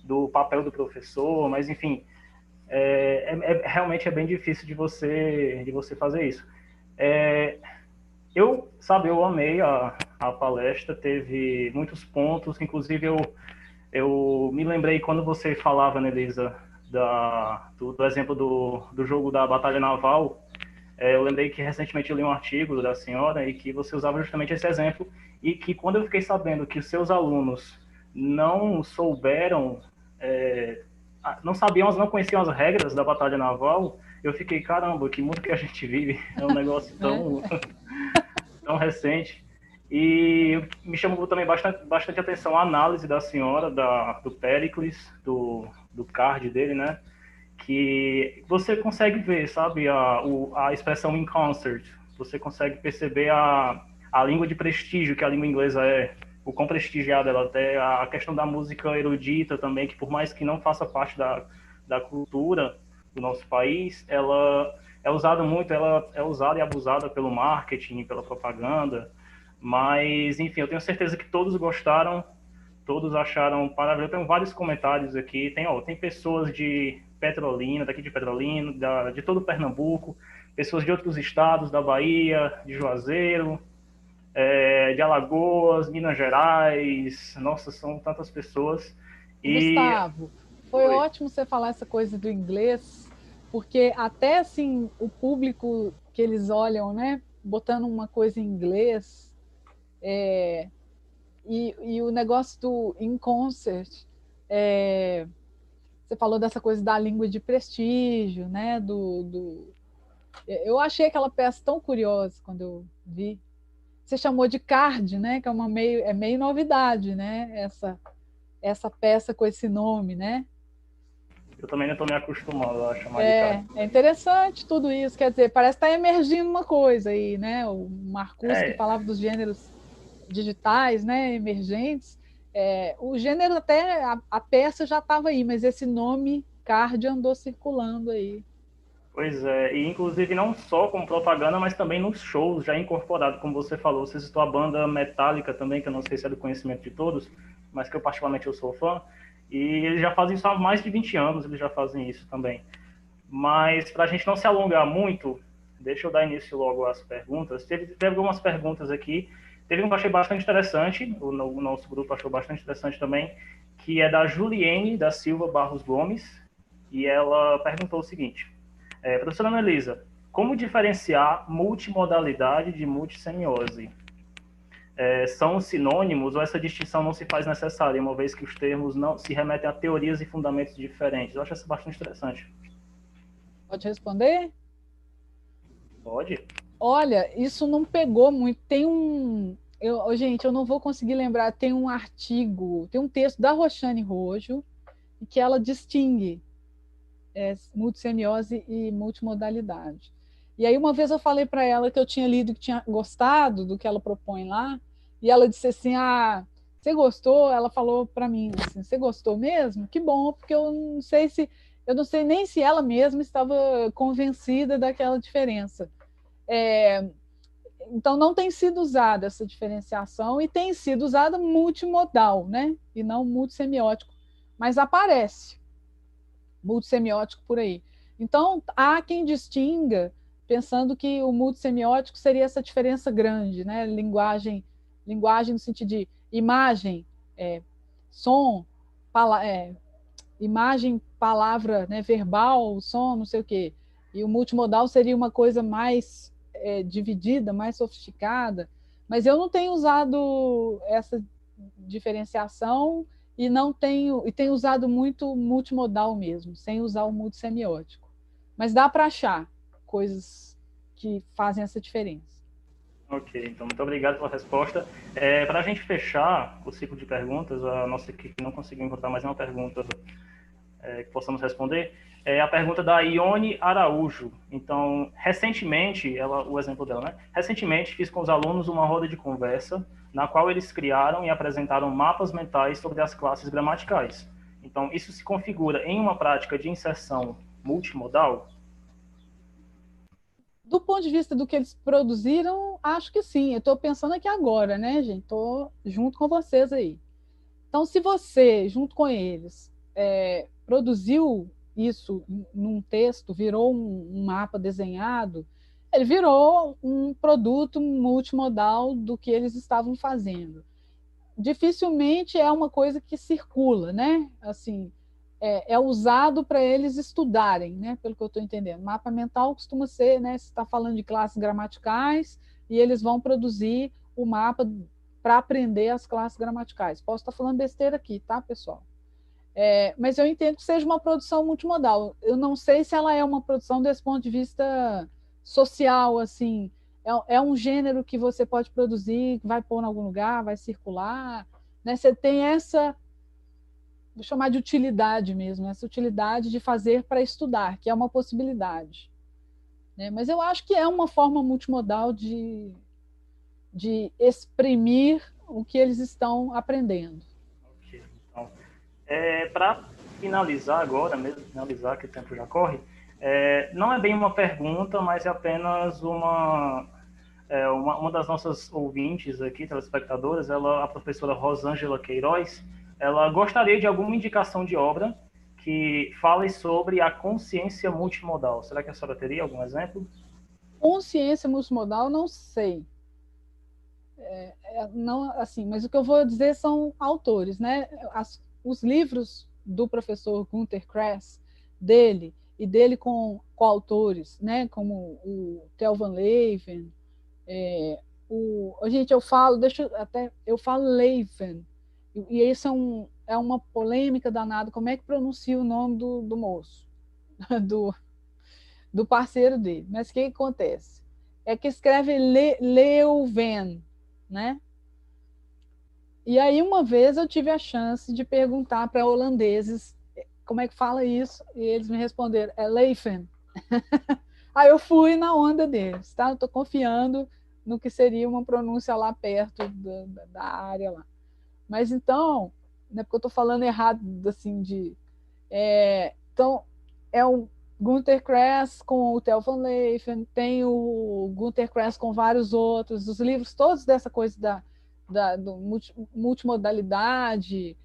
do papel do professor, mas enfim, realmente é bem difícil de você fazer isso. Eu amei a palestra, teve muitos pontos, inclusive eu me lembrei quando você falava, Anelisa, do exemplo do jogo da Batalha Naval, Eu lembrei que recentemente eu li um artigo da senhora e que você usava justamente esse exemplo, e que quando eu fiquei sabendo que os seus alunos não souberam, não sabiam, não conheciam as regras da batalha naval, eu fiquei, caramba, que mundo que a gente vive, é um negócio tão, tão recente. E me chamou também bastante atenção a análise da senhora, do Péricles, do card dele, né? Que você consegue ver, sabe, a expressão in concert, você consegue perceber a língua de prestígio que a língua inglesa é, o quão prestigiada ela é, a questão da música erudita também, que por mais que não faça parte da cultura do nosso país, ela é usada muito, ela é usada e abusada pelo marketing, pela propaganda, mas, enfim, eu tenho certeza que todos gostaram, todos acharam maravilhoso. Eu tenho vários comentários aqui. Tem pessoas de Petrolina, daqui de Petrolina, de todo o Pernambuco, pessoas de outros estados, da Bahia, de Juazeiro, de Alagoas, Minas Gerais. Nossa, são tantas pessoas. Gustavo, foi ótimo você falar essa coisa do inglês, porque até assim o público que eles olham, né, botando uma coisa em inglês, e o negócio do in concert, você falou dessa coisa da língua de prestígio, né? Eu achei aquela peça tão curiosa quando eu vi. Você chamou de card, né? Que é meio novidade, né? Essa peça com esse nome, né? Eu também não estou me acostumando a chamar de card. É interessante tudo isso, quer dizer, parece que está emergindo uma coisa aí, né? O Marcuse que falava dos gêneros digitais, né, emergentes, o gênero até, a peça já estava aí, mas esse nome card andou circulando aí. Pois é, e inclusive não só como propaganda, mas também nos shows já incorporado, como você falou, você citou a banda Metallica também, que eu não sei se é do conhecimento de todos, mas que eu particularmente eu sou fã, e eles já fazem isso há mais de 20 anos, eles já fazem isso também. Mas para a gente não se alongar muito, deixa eu dar início logo às perguntas. Teve algumas perguntas aqui. Teve um que eu achei bastante interessante, o nosso grupo achou bastante interessante também, que é da Juliene da Silva Barros Gomes, e ela perguntou o seguinte: professora Anelisa, como diferenciar multimodalidade de multissemiose? São sinônimos ou essa distinção não se faz necessária, uma vez que os termos não se remetem a teorias e fundamentos diferentes? Eu acho isso bastante interessante. Pode responder? Pode. Olha, isso não pegou muito. Tem gente, eu não vou conseguir lembrar. Tem um artigo, tem um texto da Roxane Rojo, que ela distingue multissemiose e multimodalidade. E aí uma vez eu falei para ela que eu tinha lido, que tinha gostado do que ela propõe lá, e ela disse assim, você gostou? Ela falou para mim assim, você gostou mesmo? Que bom, porque eu não sei nem se ela mesma estava convencida daquela diferença. Então não tem sido usada essa diferenciação e tem sido usada multimodal, né? E não multissemiótico, mas aparece multissemiótico por aí. Então, há quem distinga, pensando que o multissemiótico seria essa diferença grande, né? Linguagem no sentido de imagem, som, imagem, palavra, né? Verbal, som, não sei o quê. E o multimodal seria uma coisa mais dividida, mais sofisticada. Mas eu não tenho usado essa diferenciação e tenho usado muito multimodal mesmo, sem usar o multissemiótico. Mas dá para achar coisas que fazem essa diferença. Ok, então muito obrigado pela resposta. Para a gente fechar o ciclo de perguntas, a nossa equipe não conseguiu encontrar mais uma pergunta que possamos responder. A pergunta da Ione Araújo. Então, recentemente, o exemplo dela, né? Recentemente fiz com os alunos uma roda de conversa na qual eles criaram e apresentaram mapas mentais sobre as classes gramaticais. Então, isso se configura em uma prática de inserção multimodal? Do ponto de vista do que eles produziram, acho que sim. Eu estou pensando aqui agora, né, gente? Estou junto com vocês aí. Então, se você, junto com eles, produziu isso num texto, virou um mapa desenhado, ele virou um produto multimodal do que eles estavam fazendo. Dificilmente é uma coisa que circula, né? Assim, é usado para eles estudarem, né? Pelo que eu estou entendendo. Mapa mental costuma ser, né? Você está falando de classes gramaticais e eles vão produzir o mapa para aprender as classes gramaticais. Posso estar falando besteira aqui, tá, pessoal? Mas eu entendo que seja uma produção multimodal. Eu não sei se ela é uma produção desse ponto de vista social, assim. É um gênero que você pode produzir, vai pôr em algum lugar, vai circular, né? Você tem essa, vou chamar de utilidade mesmo, essa utilidade de fazer para estudar, que é uma possibilidade, né? Mas eu acho que é uma forma multimodal de exprimir o que eles estão aprendendo. Ok, então, para finalizar agora, mesmo finalizar, que o tempo já corre, não é bem uma pergunta, mas é apenas uma das nossas ouvintes aqui, telespectadoras, a professora Rosângela Queiroz, ela gostaria de alguma indicação de obra que fale sobre a consciência multimodal. Será que a senhora teria algum exemplo? Consciência multimodal, não sei. Não, assim, mas o que eu vou dizer são autores, né? Os livros do professor Günter Kress, dele, e dele com coautores, né? Como o Theo van Leeuwen, gente, eu falo Leuven, e isso é uma polêmica danada, como é que pronuncia o nome do moço, do parceiro dele. Mas o que acontece? É que escreve Leuven, né? E aí, uma vez, eu tive a chance de perguntar para holandeses como é que fala isso, e eles me responderam, é Leuven. Aí eu fui na onda deles, tá? Eu estou confiando no que seria uma pronúncia lá perto da área lá. Mas então, não é porque eu estou falando errado, assim, então, é o Günter Kress com o Theo van Leeuwen, tem o Günter Kress com vários outros, os livros todos dessa coisa do multimodalidade,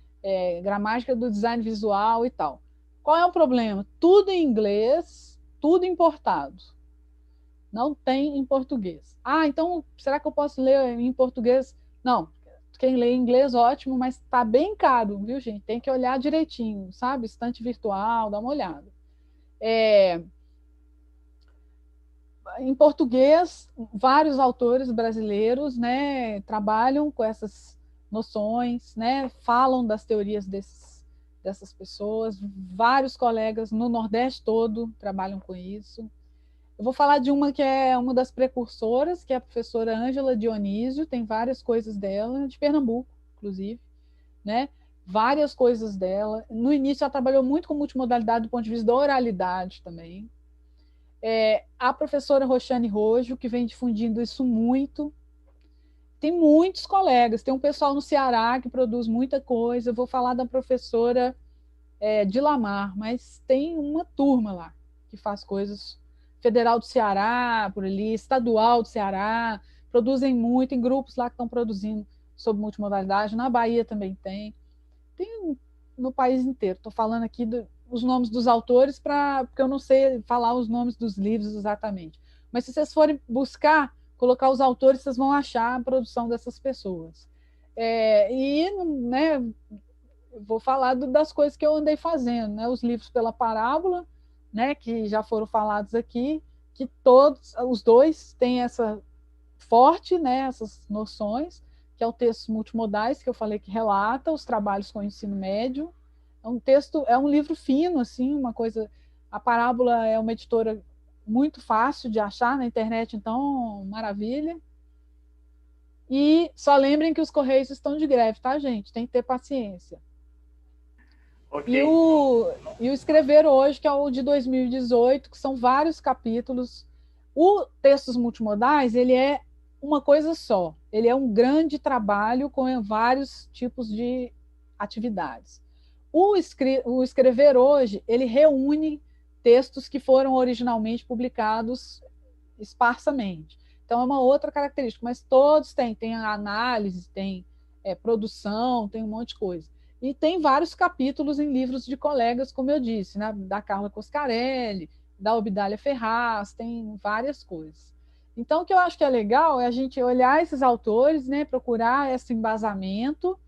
gramática do design visual e tal. Qual é o problema? Tudo em inglês, tudo importado. Não tem em português. Então, será que eu posso ler em português? Não. Quem lê em inglês, ótimo, mas está bem caro, viu, gente? Tem que olhar direitinho, sabe? Estante virtual, dá uma olhada. Em português, vários autores brasileiros, né, trabalham com essas noções, né, falam das teorias dessas pessoas. Vários colegas no Nordeste todo trabalham com isso. Eu vou falar de uma que é uma das precursoras, que é a professora Ângela Dionísio, tem várias coisas dela, de Pernambuco, inclusive, né? Várias coisas dela. No início, ela trabalhou muito com multimodalidade do ponto de vista da oralidade também. A professora Roxane Rojo, que vem difundindo isso muito. Tem muitos colegas, tem um pessoal no Ceará que produz muita coisa. Eu vou falar da professora Dilamar, mas tem uma turma lá que faz coisas. Federal do Ceará, por ali, estadual do Ceará, produzem muito, em grupos lá que estão produzindo sobre multimodalidade. Na Bahia também tem no país inteiro. Estou falando aqui os nomes dos autores, porque eu não sei falar os nomes dos livros exatamente. Mas se vocês forem buscar, colocar os autores, vocês vão achar a produção dessas pessoas. Né, vou falar das coisas que eu andei fazendo, né? Os livros pela parábola, né, que já foram falados aqui, que todos os dois têm essa forte, né, essas noções, que é o textos multimodais, que eu falei que relata os trabalhos com o ensino médio. É um livro fino, assim, uma coisa. A Parábola é uma editora muito fácil de achar na internet, então, maravilha. E só lembrem que os Correios estão de greve, tá, gente? Tem que ter paciência. Okay. E o Escrever Hoje, que é o de 2018, que são vários capítulos. O Textos Multimodais, ele é uma coisa só. Ele é um grande trabalho com vários tipos de atividades. O Escrever Hoje, ele reúne textos que foram originalmente publicados esparsamente. Então, é uma outra característica, mas todos têm. Tem a análise, tem produção, tem um monte de coisa. E tem vários capítulos em livros de colegas, como eu disse, né? Da Carla Coscarelli, da Obdália Ferraz, tem várias coisas. Então, o que eu acho que é legal é a gente olhar esses autores, né? Procurar esse embasamento,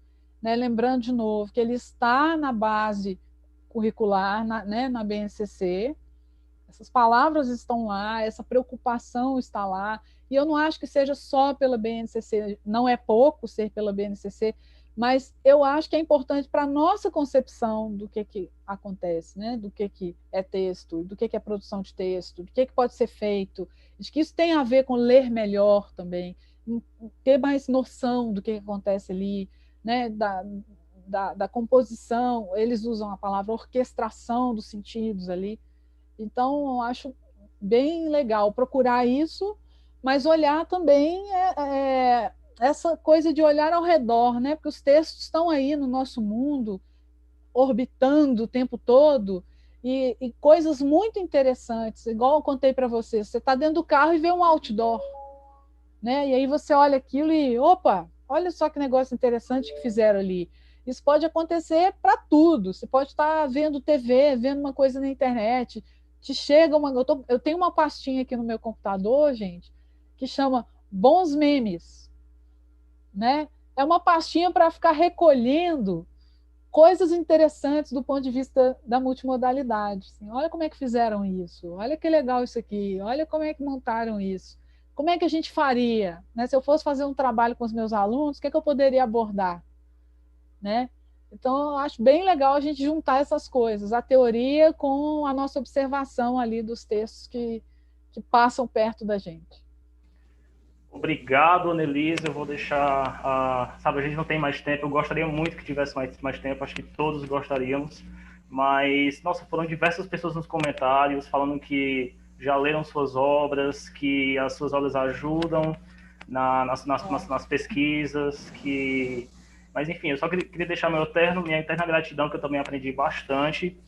né? Lembrando de novo que ele está na base curricular né, na BNCC. Essas palavras estão lá, essa preocupação está lá, e eu não acho que seja só pela BNCC, não é pouco ser pela BNCC, mas eu acho que é importante para a nossa concepção do que acontece, né? Do que é texto, do que é produção de texto, do que pode ser feito, de que isso tem a ver com ler melhor também, ter mais noção do que acontece ali, né? Da composição, eles usam a palavra orquestração dos sentidos ali. Então, eu acho bem legal procurar isso, mas olhar também essa coisa de olhar ao redor, né? Porque os textos estão aí no nosso mundo, orbitando o tempo todo, e coisas muito interessantes, igual eu contei para você, você está dentro do carro e vê um outdoor, né? E aí você olha aquilo e, opa, olha só que negócio interessante que fizeram ali. Isso pode acontecer para tudo, você pode estar vendo TV, vendo uma coisa na internet, te chega uma... Eu tenho uma pastinha aqui no meu computador, gente, que chama Bons Memes, né? É uma pastinha para ficar recolhendo coisas interessantes do ponto de vista da multimodalidade. Assim, olha como é que fizeram isso, olha que legal isso aqui, olha como é que montaram isso, como é que a gente faria, né? Se eu fosse fazer um trabalho com os meus alunos, o que eu poderia abordar, né? Então, eu acho bem legal a gente juntar essas coisas, a teoria com a nossa observação ali dos textos que passam perto da gente. Obrigado, Annelise. Eu vou deixar... sabe, a gente não tem mais tempo. Eu gostaria muito que tivesse mais tempo. Acho que todos gostaríamos. Mas, nossa, foram diversas pessoas nos comentários falando que já leram suas obras, que as suas obras ajudam nas pesquisas, que... Mas, enfim, eu só queria deixar minha eterna gratidão, que eu também aprendi bastante.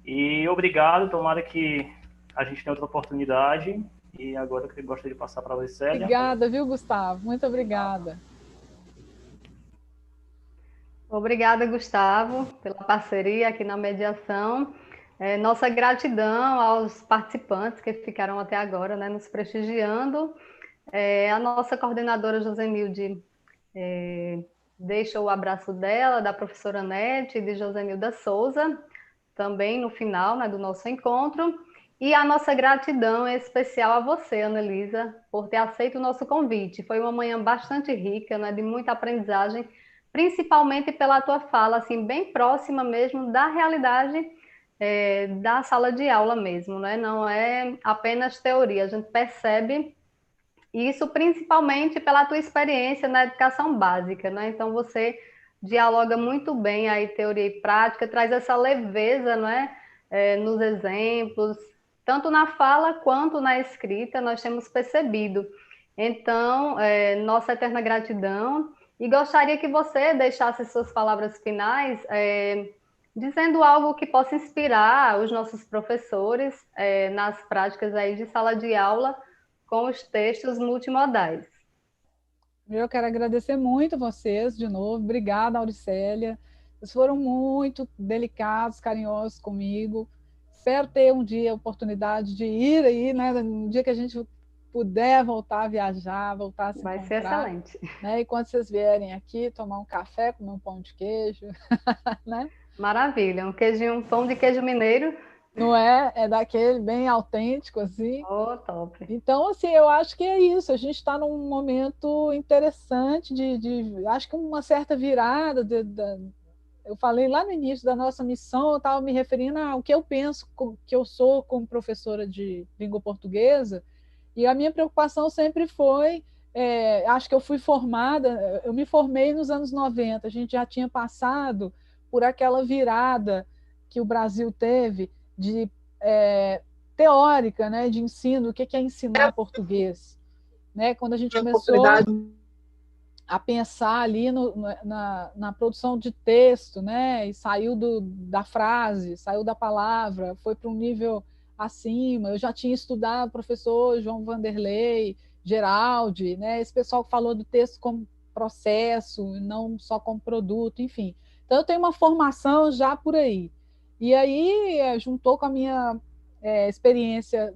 E obrigado. Tomara que a gente tenha outra oportunidade. E agora eu gostaria de passar para a Célia. Obrigada, viu, Gustavo? Muito obrigada. Obrigada, Gustavo, pela parceria aqui na mediação. Nossa gratidão aos participantes que ficaram até agora, né, nos prestigiando. A nossa coordenadora Josenilde deixa o abraço dela, da professora Nete e de Josenilda Souza, também no final, né, do nosso encontro. E a nossa gratidão é especial a você, Annelisa, por ter aceito o nosso convite. Foi uma manhã bastante rica, né, de muita aprendizagem, principalmente pela tua fala, assim, bem próxima mesmo da realidade da sala de aula mesmo, né? Não é apenas teoria, a gente percebe isso principalmente pela tua experiência na educação básica, né? Então você dialoga muito bem aí teoria e prática, traz essa leveza, não é? Nos exemplos, tanto na fala quanto na escrita, nós temos percebido. Então, nossa eterna gratidão, e gostaria que você deixasse suas palavras finais, dizendo algo que possa inspirar os nossos professores nas práticas aí de sala de aula com os textos multimodais. Eu quero agradecer muito vocês de novo. Obrigada, Auricélia. Vocês foram muito delicados, carinhosos comigo. Espero ter um dia a oportunidade de ir aí, né? No dia que a gente puder voltar a viajar, voltar a se encontrar. Vai ser excelente. Né? E quando vocês vierem aqui, tomar um café, comer um pão de queijo, né? Maravilha, um pão de queijo mineiro. Não é? É daquele bem autêntico, assim. Oh, top. Então, assim, eu acho que é isso. A gente está num momento interessante acho que uma certa virada. Eu falei lá no início da nossa missão, eu estava me referindo ao que eu penso que eu sou como professora de língua portuguesa, e a minha preocupação sempre foi, acho que eu fui formada, eu me formei nos anos 90, a gente já tinha passado por aquela virada que o Brasil teve de teórica, né, de ensino, o que é ensinar português, né? Quando a gente começou a pensar ali na produção de texto, né? E saiu da frase, saiu da palavra, foi para um nível acima. Eu já tinha estudado o professor João Vanderlei, Geraldi, né? Esse pessoal que falou do texto como processo, não só como produto, enfim. Então, eu tenho uma formação já por aí. E aí, juntou com a minha experiência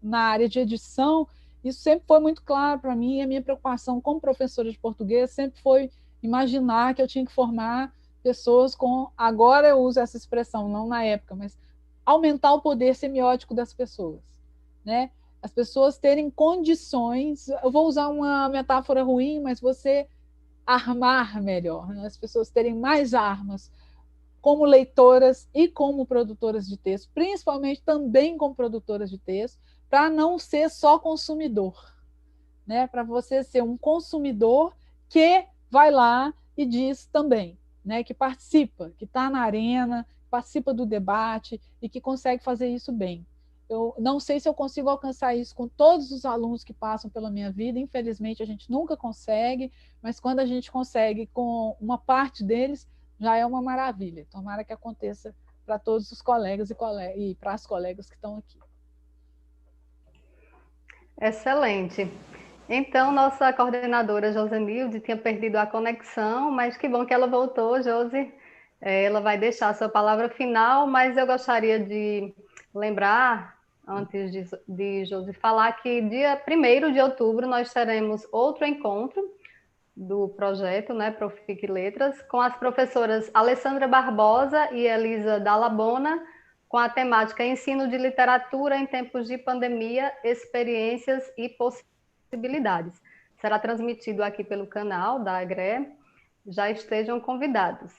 na área de edição, isso sempre foi muito claro para mim, e a minha preocupação como professora de português sempre foi imaginar que eu tinha que formar pessoas com, agora eu uso essa expressão, não na época, mas aumentar o poder semiótico das pessoas, né? As pessoas terem condições, eu vou usar uma metáfora ruim, mas você armar melhor, né? As pessoas terem mais armas como leitoras e como produtoras de texto, principalmente também como produtoras de texto, para não ser só consumidor, né? Para você ser um consumidor que vai lá e diz também, né? Que participa, que está na arena, participa do debate e que consegue fazer isso bem. Eu não sei se eu consigo alcançar isso com todos os alunos que passam pela minha vida, infelizmente a gente nunca consegue, mas quando a gente consegue com uma parte deles, já é uma maravilha. Tomara que aconteça para todos os colegas e para as colegas que estão aqui. Excelente. Então, nossa coordenadora Josenilde tinha perdido a conexão, mas que bom que ela voltou, Josi. Ela vai deixar a sua palavra final, mas eu gostaria de lembrar, antes de Josi falar, que dia 1º de outubro nós teremos outro encontro do projeto, né, Profic Letras, com as professoras Alessandra Barbosa e Elisa Dallabona, com a temática Ensino de Literatura em Tempos de Pandemia, Experiências e Possibilidades. Será transmitido aqui pelo canal da AGRE, já estejam convidados.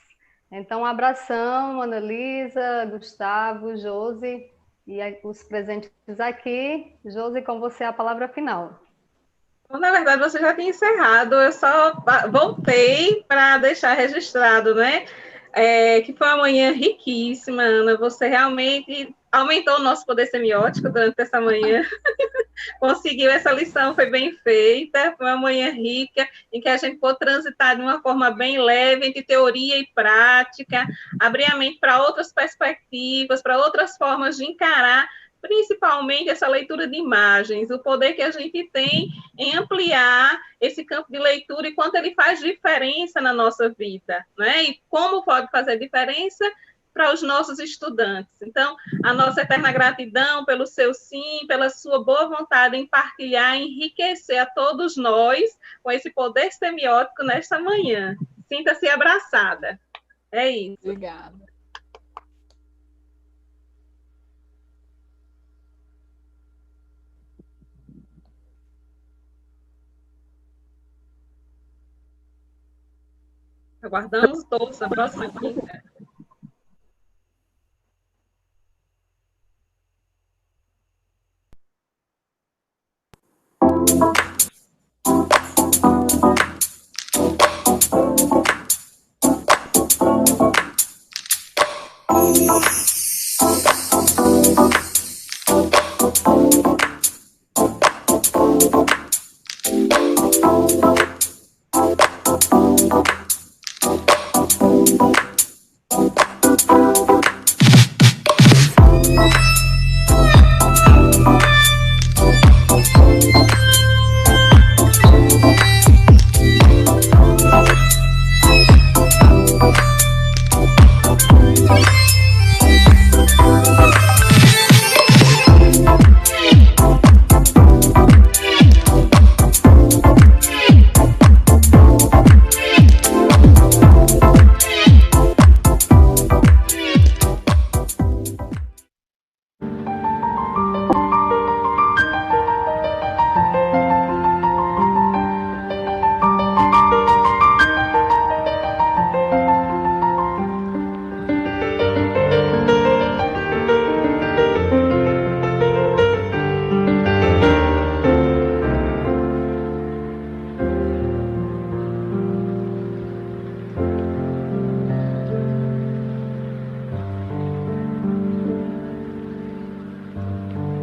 Então, um abração, Ana-Lisa, Gustavo, Josi, e os presentes aqui. Josi, com você a palavra final. Na verdade, você já tinha encerrado, eu só voltei para deixar registrado, né? Que foi uma manhã riquíssima, Ana. Você realmente aumentou o nosso poder semiótico durante essa manhã. Conseguiu essa lição, foi bem feita. Foi uma manhã rica, em que a gente pôde transitar de uma forma bem leve, entre teoria e prática, abrir a mente para outras perspectivas, para outras formas de encarar, principalmente essa leitura de imagens, o poder que a gente tem em ampliar esse campo de leitura e quanto ele faz diferença na nossa vida, né? E como pode fazer diferença para os nossos estudantes. Então, a nossa eterna gratidão pelo seu sim, pela sua boa vontade em partilhar, enriquecer a todos nós com esse poder semiótico nesta manhã. Sinta-se abraçada. É isso. Obrigada. Aguardamos todos na próxima quinta.